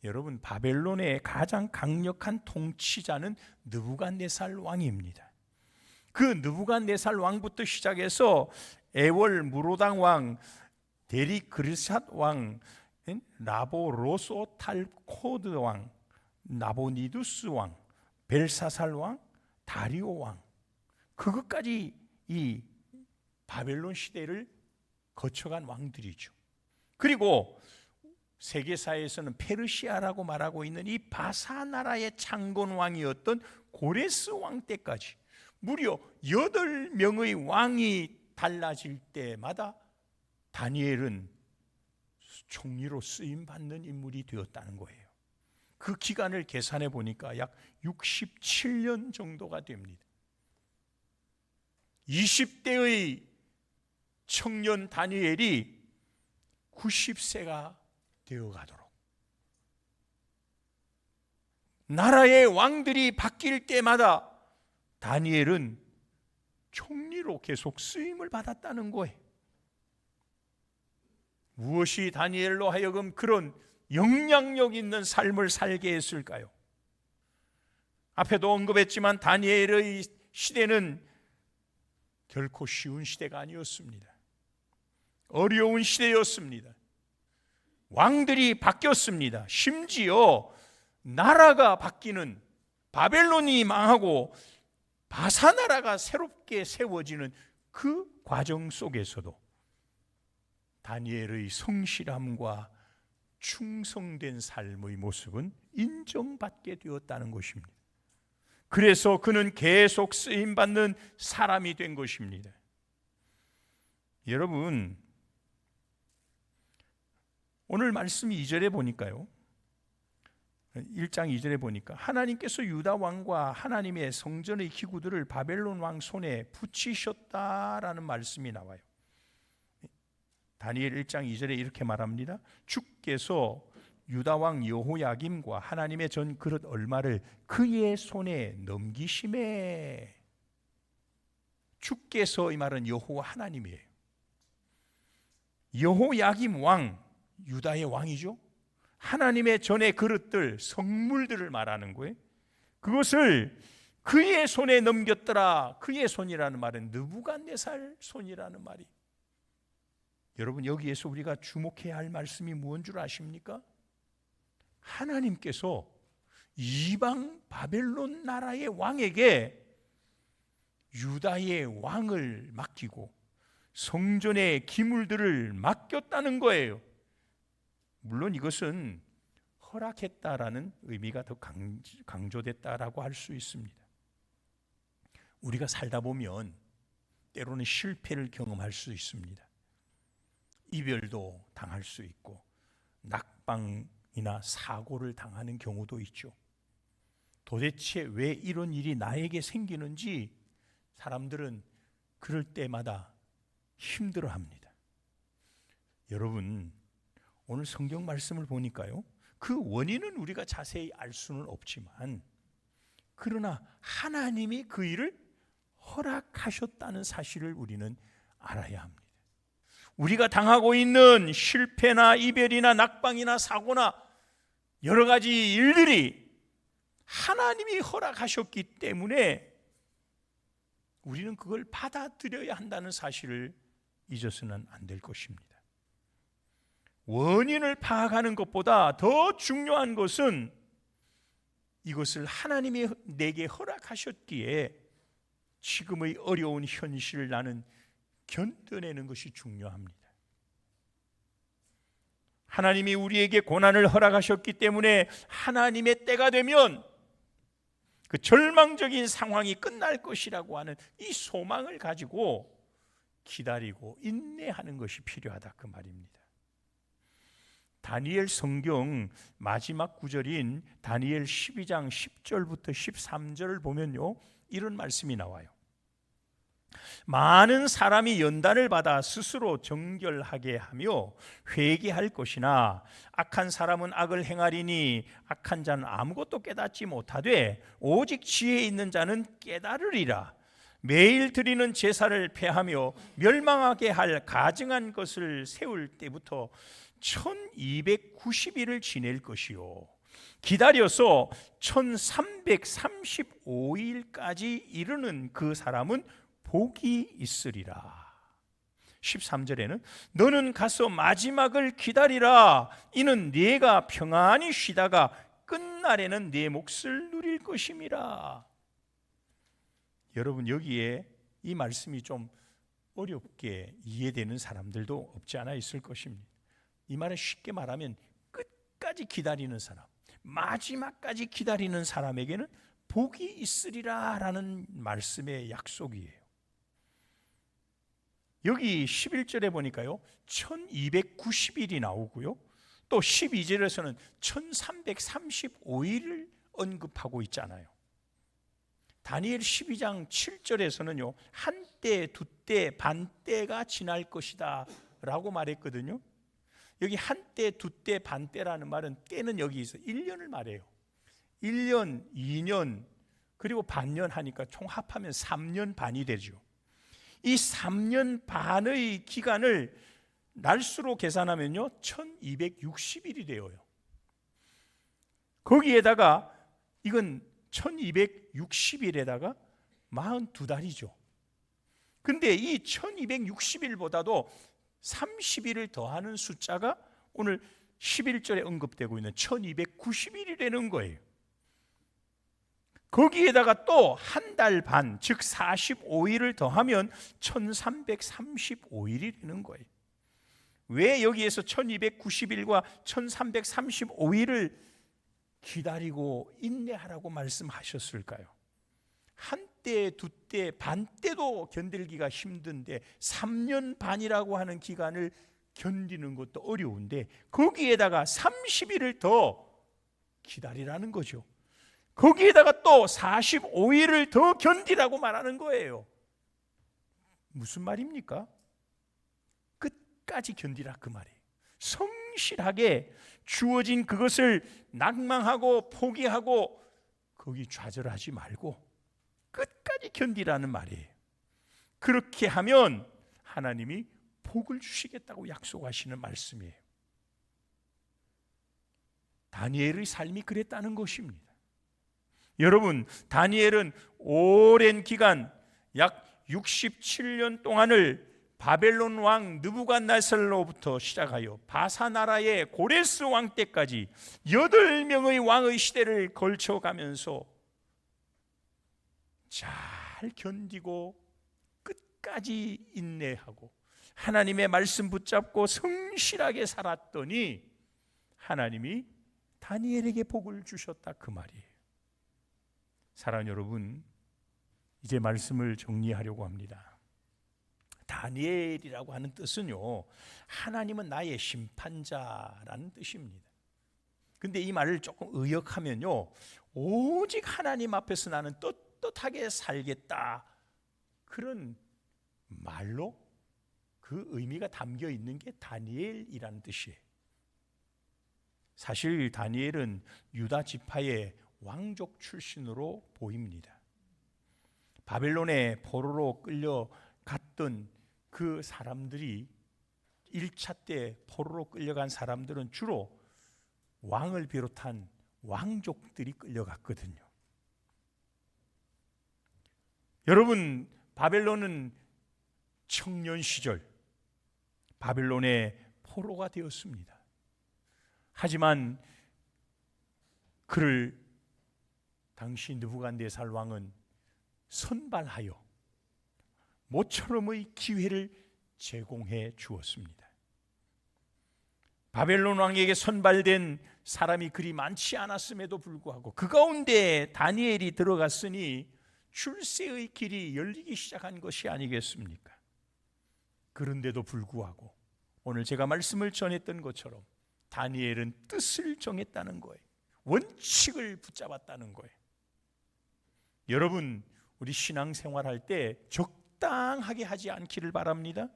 여러분, 바벨론의 가장 강력한 통치자는 느부갓네살 왕입니다. 그 느부갓네살 왕부터 시작해서 에월 무로당 왕, 데리그르삿 왕, 라보로소탈코드 왕, 나보니두스 왕, 벨사살 왕, 다리오 왕, 그것까지 이 바벨론 시대를 거쳐간 왕들이죠. 그리고 세계사에서는 페르시아라고 말하고 있는 이 바사 나라의 창건 왕이었던 고레스 왕 때까지 무려 8명의 왕이 달라질 때마다 다니엘은 총리로 쓰임 받는 인물이 되었다는 거예요. 그 기간을 계산해 보니까 약 67년 정도가 됩니다. 20대의 청년 다니엘이 90세가 되어가도록, 나라의 왕들이 바뀔 때마다 다니엘은 총리로 계속 쓰임을 받았다는 거예요. 무엇이 다니엘로 하여금 그런 영향력 있는 삶을 살게 했을까요? 앞에도 언급했지만 다니엘의 시대는 결코 쉬운 시대가 아니었습니다. 어려운 시대였습니다. 왕들이 바뀌었습니다. 심지어 나라가 바뀌는, 바벨론이 망하고 바사 나라가 새롭게 세워지는 그 과정 속에서도 다니엘의 성실함과 충성된 삶의 모습은 인정받게 되었다는 것입니다. 그래서 그는 계속 쓰임받는 사람이 된 것입니다. 여러분, 오늘 말씀 2절에 보니까요, 1장 2절에 보니까 하나님께서 유다 왕과 하나님의 성전의 기구들을 바벨론 왕 손에 붙이셨다라는 말씀이 나와요. 다니엘 1장 2절에 이렇게 말합니다. 주께서 유다 왕 여호야김과 하나님의 전 그릇 얼마를 그의 손에 넘기심에, 주께서 이 말은 여호와 하나님이에요. 여호야김 왕, 유다의 왕이죠. 하나님의 전의 그릇들, 성물들을 말하는 거예요. 그것을 그의 손에 넘겼더라. 그의 손이라는 말은 느부갓네살 손이라는 말이. 여러분, 여기에서 우리가 주목해야 할 말씀이 무엇인 줄 아십니까? 하나님께서 이방 바벨론 나라의 왕에게 유다의 왕을 맡기고 성전의 기물들을 맡겼다는 거예요. 물론 이것은 허락했다라는 의미가 더 강조됐다라고 할 수 있습니다. 우리가 살다 보면 때로는 실패를 경험할 수 있습니다. 이별도 당할 수 있고 낙방이나 사고를 당하는 경우도 있죠. 도대체 왜 이런 일이 나에게 생기는지 사람들은 그럴 때마다 힘들어합니다. 여러분, 오늘 성경 말씀을 보니까요, 그 원인은 우리가 자세히 알 수는 없지만 그러나 하나님이 그 일을 허락하셨다는 사실을 우리는 알아야 합니다. 우리가 당하고 있는 실패나 이별이나 낙방이나 사고나 여러 가지 일들이 하나님이 허락하셨기 때문에 우리는 그걸 받아들여야 한다는 사실을 잊어서는 안 될 것입니다. 원인을 파악하는 것보다 더 중요한 것은 이것을 하나님이 내게 허락하셨기에 지금의 어려운 현실을 나는 견뎌내는 것이 중요합니다. 하나님이 우리에게 고난을 허락하셨기 때문에 하나님의 때가 되면 그 절망적인 상황이 끝날 것이라고 하는 이 소망을 가지고 기다리고 인내하는 것이 필요하다, 그 말입니다. 다니엘 성경 마지막 구절인 다니엘 12장 10절부터 13절을 보면요, 이런 말씀이 나와요. 많은 사람이 연단을 받아 스스로 정결하게 하며 회개할 것이나 악한 사람은 악을 행하리니 악한 자는 아무것도 깨닫지 못하되 오직 지혜 있는 자는 깨달으리라. 매일 드리는 제사를 폐하며 멸망하게 할 가증한 것을 세울 때부터 1290일을 지낼 것이요 기다려서 1335일까지 이르는 그 사람은 복이 있으리라. 13절에는 너는 가서 마지막을 기다리라. 이는 네가 평안히 쉬다가 끝날에는 네 몫을 누릴 것임이라. 여러분, 여기에 이 말씀이 좀 어렵게 이해되는 사람들도 없지 않아 있을 것입니다. 이 말은 쉽게 말하면 끝까지 기다리는 사람, 마지막까지 기다리는 사람에게는 복이 있으리라 라는 말씀의 약속이에요. 여기 11절에 보니까요 1290일이 나오고요, 또 12절에서는 1335일을 언급하고 있잖아요. 다니엘 12장 7절에서는요 한때, 두때, 반때가 지날 것이다 라고 말했거든요. 여기 한때, 두때, 반때라는 말은 때는 여기 있어요. 1년을 말해요. 1년, 2년, 그리고 반년 하니까 총 합하면 3년 반이 되죠. 이 3년 반의 기간을 날수로 계산하면요 1260일이 되어요. 거기에다가 이건 1260일에다가 42달이죠. 근데 이 1260일보다도 30일을 더하는 숫자가 오늘 11절에 언급되고 있는 1290일이 되는 거예요. 거기에다가 또 한 달 반, 즉 45일을 더하면 1335일이 되는 거예요. 왜 여기에서 1290일과 1335일을 기다리고 인내하라고 말씀하셨을까요? 한때, 두때, 반때도 견딜기가 힘든데 3년 반이라고 하는 기간을 견디는 것도 어려운데 거기에다가 30일을 더 기다리라는 거죠. 거기에다가 또 45일을 더 견디라고 말하는 거예요. 무슨 말입니까? 끝까지 견디라 그 말이에요. 성실하게 주어진 그것을 낙망하고 포기하고 거기 좌절하지 말고 끝까지 견디라는 말이에요. 그렇게 하면 하나님이 복을 주시겠다고 약속하시는 말씀이에요. 다니엘의 삶이 그랬다는 것입니다. 여러분, 다니엘은 오랜 기간 약 67년 동안을 바벨론 왕 느부갓네살로부터 시작하여 바사 나라의 고레스 왕 때까지 8명의 왕의 시대를 걸쳐가면서 잘 견디고 끝까지 인내하고 하나님의 말씀 붙잡고 성실하게 살았더니 하나님이 다니엘에게 복을 주셨다 그 말이에요. 사랑하는 여러분, 이제 말씀을 정리하려고 합니다. 다니엘이라고 하는 뜻은요, 하나님은 나의 심판자라는 뜻입니다. 근데 이 말을 조금 의역하면요, 오직 하나님 앞에서 나는 떳떳하게 살겠다, 그런 말로 그 의미가 담겨 있는 게 다니엘이라는 뜻이에요. 사실 다니엘은 유다 지파의 왕족 출신으로 보입니다. 바벨론의 포로로 끌려갔던 그 사람들이 1차 때 포로로 끌려간 사람들은 주로 왕을 비롯한 왕족들이 끌려갔거든요. 여러분, 바벨론은 청년 시절 바벨론의 포로가 되었습니다. 하지만 그를 당시 느부갓네살 왕은 선발하여 모처럼의 기회를 제공해 주었습니다. 바벨론 왕에게 선발된 사람이 그리 많지 않았음에도 불구하고 그 가운데 다니엘이 들어갔으니 출세의 길이 열리기 시작한 것이 아니겠습니까? 그런데도 불구하고 오늘 제가 말씀을 전했던 것처럼 다니엘은 뜻을 정했다는 거예요. 원칙을 붙잡았다는 거예요. 여러분, 우리 신앙생활할 때 적당하게 하지 않기를 바랍니다.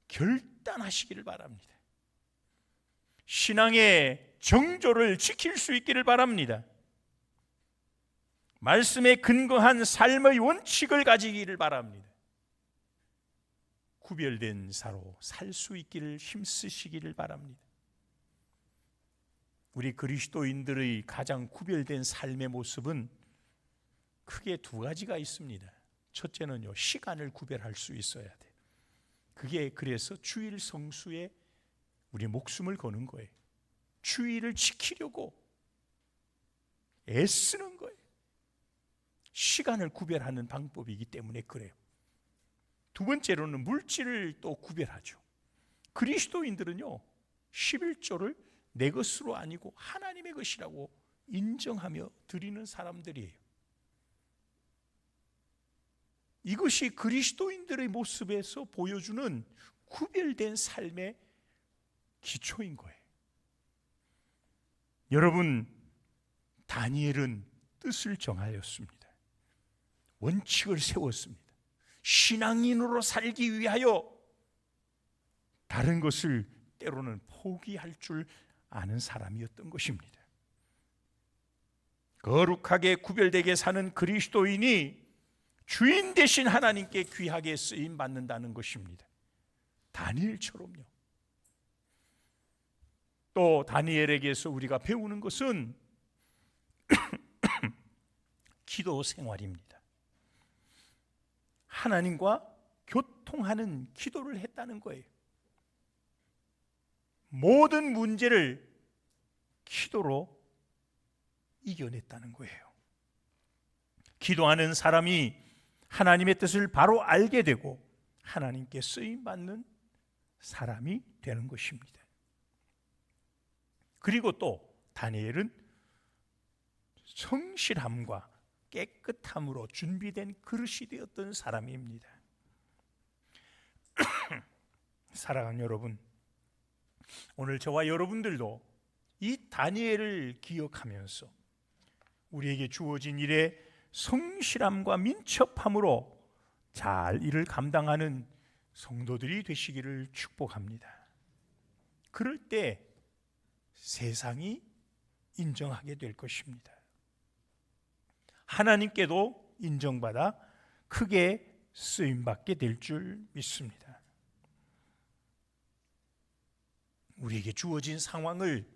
결단하시기를 바랍니다. 신앙의 정조를 지킬 수 있기를 바랍니다. 말씀에 근거한 삶의 원칙을 가지기를 바랍니다. 구별된 사로 살 수 있기를 힘쓰시기를 바랍니다. 우리 그리스도인들의 가장 구별된 삶의 모습은 크게 두 가지가 있습니다. 첫째는요, 시간을 구별할 수 있어야 돼. 그게 그래서 주일 성수에 우리 목숨을 거는 거예요. 주일을 지키려고 애쓰는 거예요. 시간을 구별하는 방법이기 때문에 그래요. 두 번째로는 물질을 또 구별하죠. 그리스도인들은요, 11조를 내 것으로 아니고 하나님의 것이라고 인정하며 드리는 사람들이에요. 이것이 그리스도인들의 모습에서 보여주는 구별된 삶의 기초인 거예요. 여러분, 다니엘은 뜻을 정하였습니다. 원칙을 세웠습니다. 신앙인으로 살기 위하여 다른 것을 때로는 포기할 줄 아는 사람이었던 것입니다. 거룩하게 구별되게 사는 그리스도인이 주인 되신 하나님께 귀하게 쓰임 받는다는 것입니다. 다니엘처럼요. 또 다니엘에게서 우리가 배우는 것은 기도 생활입니다. 하나님과 교통하는 기도를 했다는 거예요. 모든 문제를 기도로 이겨냈다는 거예요. 기도하는 사람이 하나님의 뜻을 바로 알게 되고 하나님께 쓰임받는 사람이 되는 것입니다. 그리고 또 다니엘은 성실함과 깨끗함으로 준비된 그릇이 되었던 사람입니다. 사랑하는 여러분, 오늘 저와 여러분들도 이 다니엘을 기억하면서 우리에게 주어진 일에 성실함과 민첩함으로 잘 일을 감당하는 성도들이 되시기를 축복합니다. 그럴 때 세상이 인정하게 될 것입니다. 하나님께도 인정받아 크게 쓰임받게 될 줄 믿습니다. 우리에게 주어진 상황을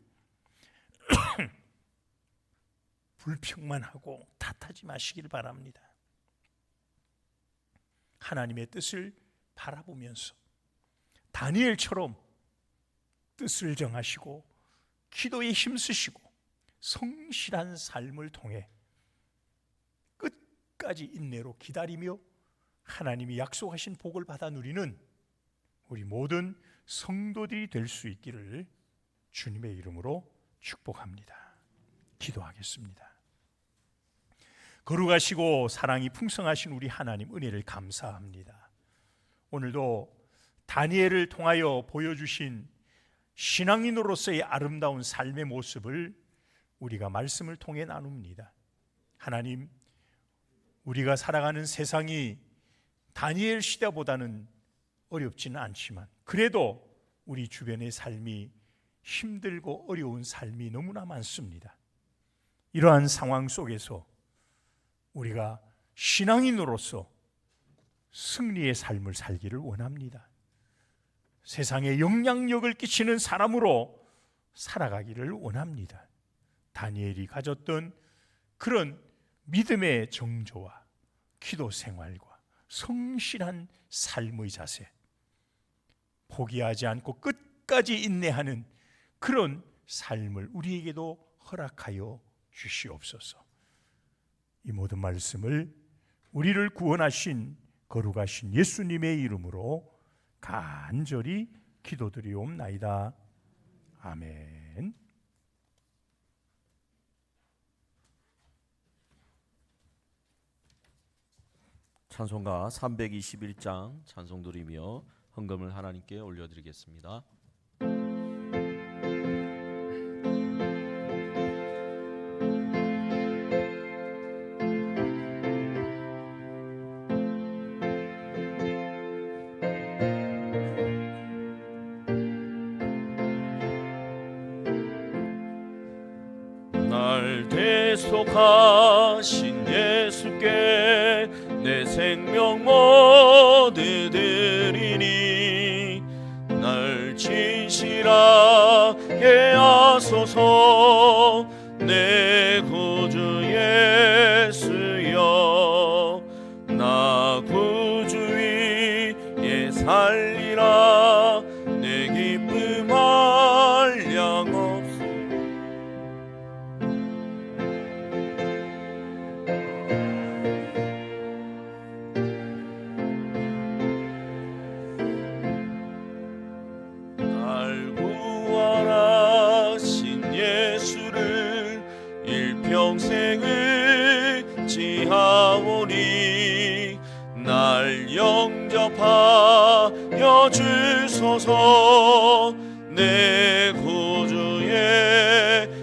불평만 하고 탓하지 마시길 바랍니다. 하나님의 뜻을 바라보면서 다니엘처럼 뜻을 정하시고 기도에 힘쓰시고 성실한 삶을 통해 끝까지 인내로 기다리며 하나님이 약속하신 복을 받아 누리는 우리 모든 성도들이 될 수 있기를 주님의 이름으로 축복합니다. 기도하겠습니다. 거룩하시고 사랑이 풍성하신 우리 하나님, 은혜를 감사합니다. 오늘도 다니엘을 통하여 보여주신 신앙인으로서의 아름다운 삶의 모습을 우리가 말씀을 통해 나눕니다. 하나님, 우리가 살아가는 세상이 다니엘 시대보다는 어렵지는 않지만 그래도 우리 주변의 삶이 힘들고 어려운 삶이 너무나 많습니다. 이러한 상황 속에서 우리가 신앙인으로서 승리의 삶을 살기를 원합니다. 세상에 영향력을 끼치는 사람으로 살아가기를 원합니다. 다니엘이 가졌던 그런 믿음의 정조와 기도 생활과 성실한 삶의 자세, 포기하지 않고 끝까지 인내하는 그런 삶을 우리에게도 허락하여 주시옵소서. 이 모든 말씀을 우리를 구원하신 거룩하신 예수님의 이름으로 간절히 기도드리옵나이다. 아멘. 찬송가 321장 찬송 드리며 헌금을 하나님께 올려드리겠습니다. 날 대속하신 예수께 내 생명 모두 드리니 날 진실하게 하소서. 내 구주 예수여, 나 구주 위에 살리라. 내 기쁨 한량없소. 날 구원하신 도와소서. 내 구주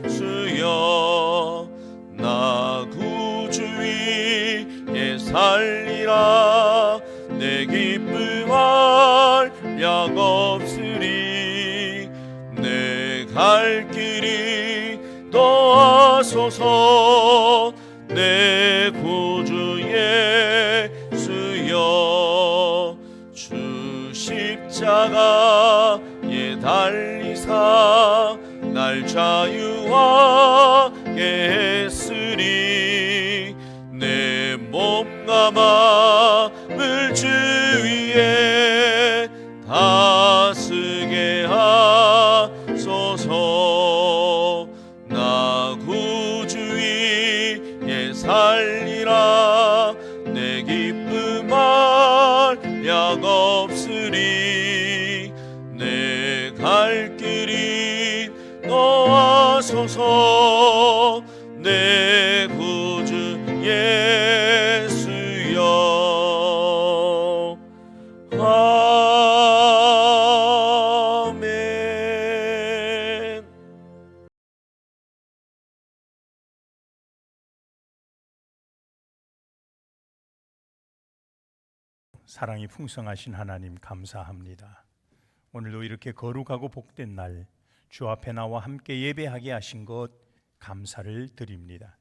예수여, 나 구주 위에 살리라. 내 기쁨 한량 없으리. 내 갈 길이 도와소서. 내 구주 예수여, 주 십자가에 달리사 날 자유하게 했으니 내 몸과 마음을 주 위에 다스게 하소서. 나 구주 위에 살리라. 내 기쁨 한량 없으리. 내 갈 길이 너와소서. 내 구주 예수여. 아멘. 사랑이 풍성하신 하나님 감사합니다. 오늘도 이렇게 거룩하고 복된 날 주 앞에 나와 함께 예배하게 하신 것 감사를 드립니다.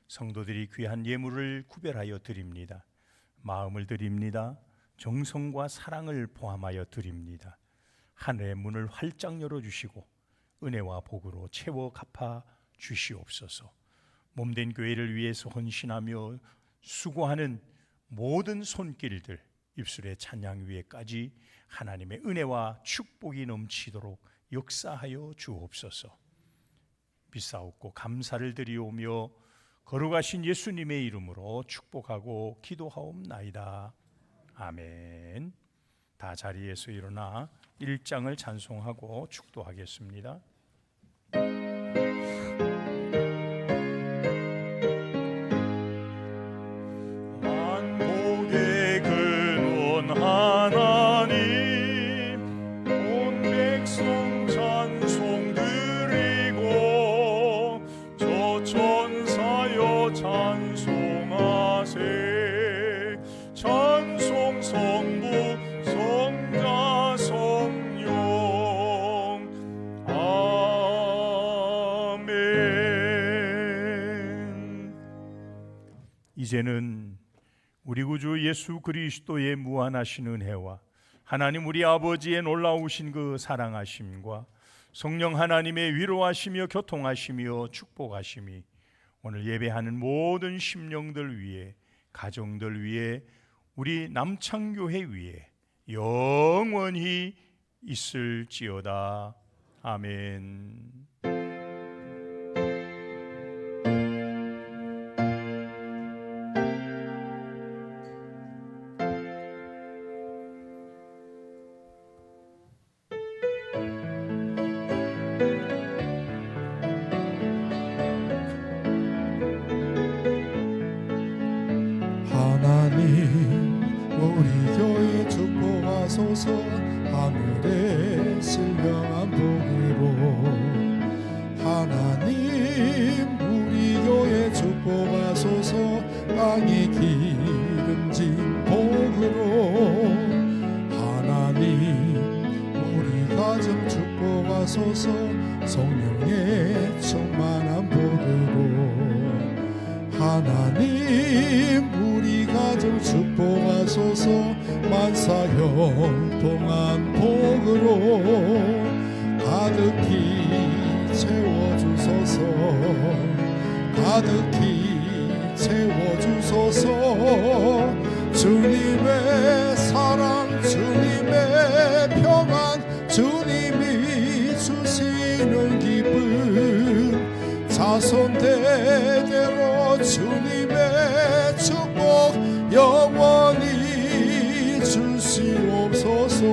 성도들이 귀한 예물을 구별하여 드립니다. 마음을 드립니다. 정성과 사랑을 포함하여 드립니다. 하늘의 문을 활짝 열어주시고 은혜와 복으로 채워 갚아 주시옵소서. 몸된 교회를 위해서 헌신하며 수고하는 모든 손길들 입술의 찬양 위에까지 하나님의 은혜와 축복이 넘치도록 역사하여 주옵소서. 비싸옵고 감사를 드리오며 거룩하신 예수님의 이름으로 축복하고 기도하옵나이다. 아멘. 다 자리에서 일어나 1장을 찬송하고 축도하겠습니다. 만복의 근원 하나님, 온 백성 찬송 드리고 저 천사여 찬송하세. 찬송 성부 성자 성령 아멘. 이제는 우리 구주 예수 그리스도의 무한하신 은혜와 하나님 우리 아버지의 놀라우신 그 사랑하심과 성령 하나님의 위로하시며 교통하시며 축복하심이 오늘 예배하는 모든 심령들 위에, 가정들 위에, 우리 남창교회 위에 영원히 있을지어다. 아멘. 하나님 우리 교회 축복하소서. 하늘의 신령한 복으로 하나님 우리 교회 축복하소서. 땅이 기름진 복으로 하나님 우리 가정 축복하소서. 성령의 충만한 복으로 하나님 우리 가정 축복하소서. 만사형통한 복으로 가득히 채워주소서. 가득히 채워주소서. 주님의 사랑, 주님의 평안, 주님이 주시는 기쁨, 자손 대대로 주님의 축복 영원히 주시옵소서.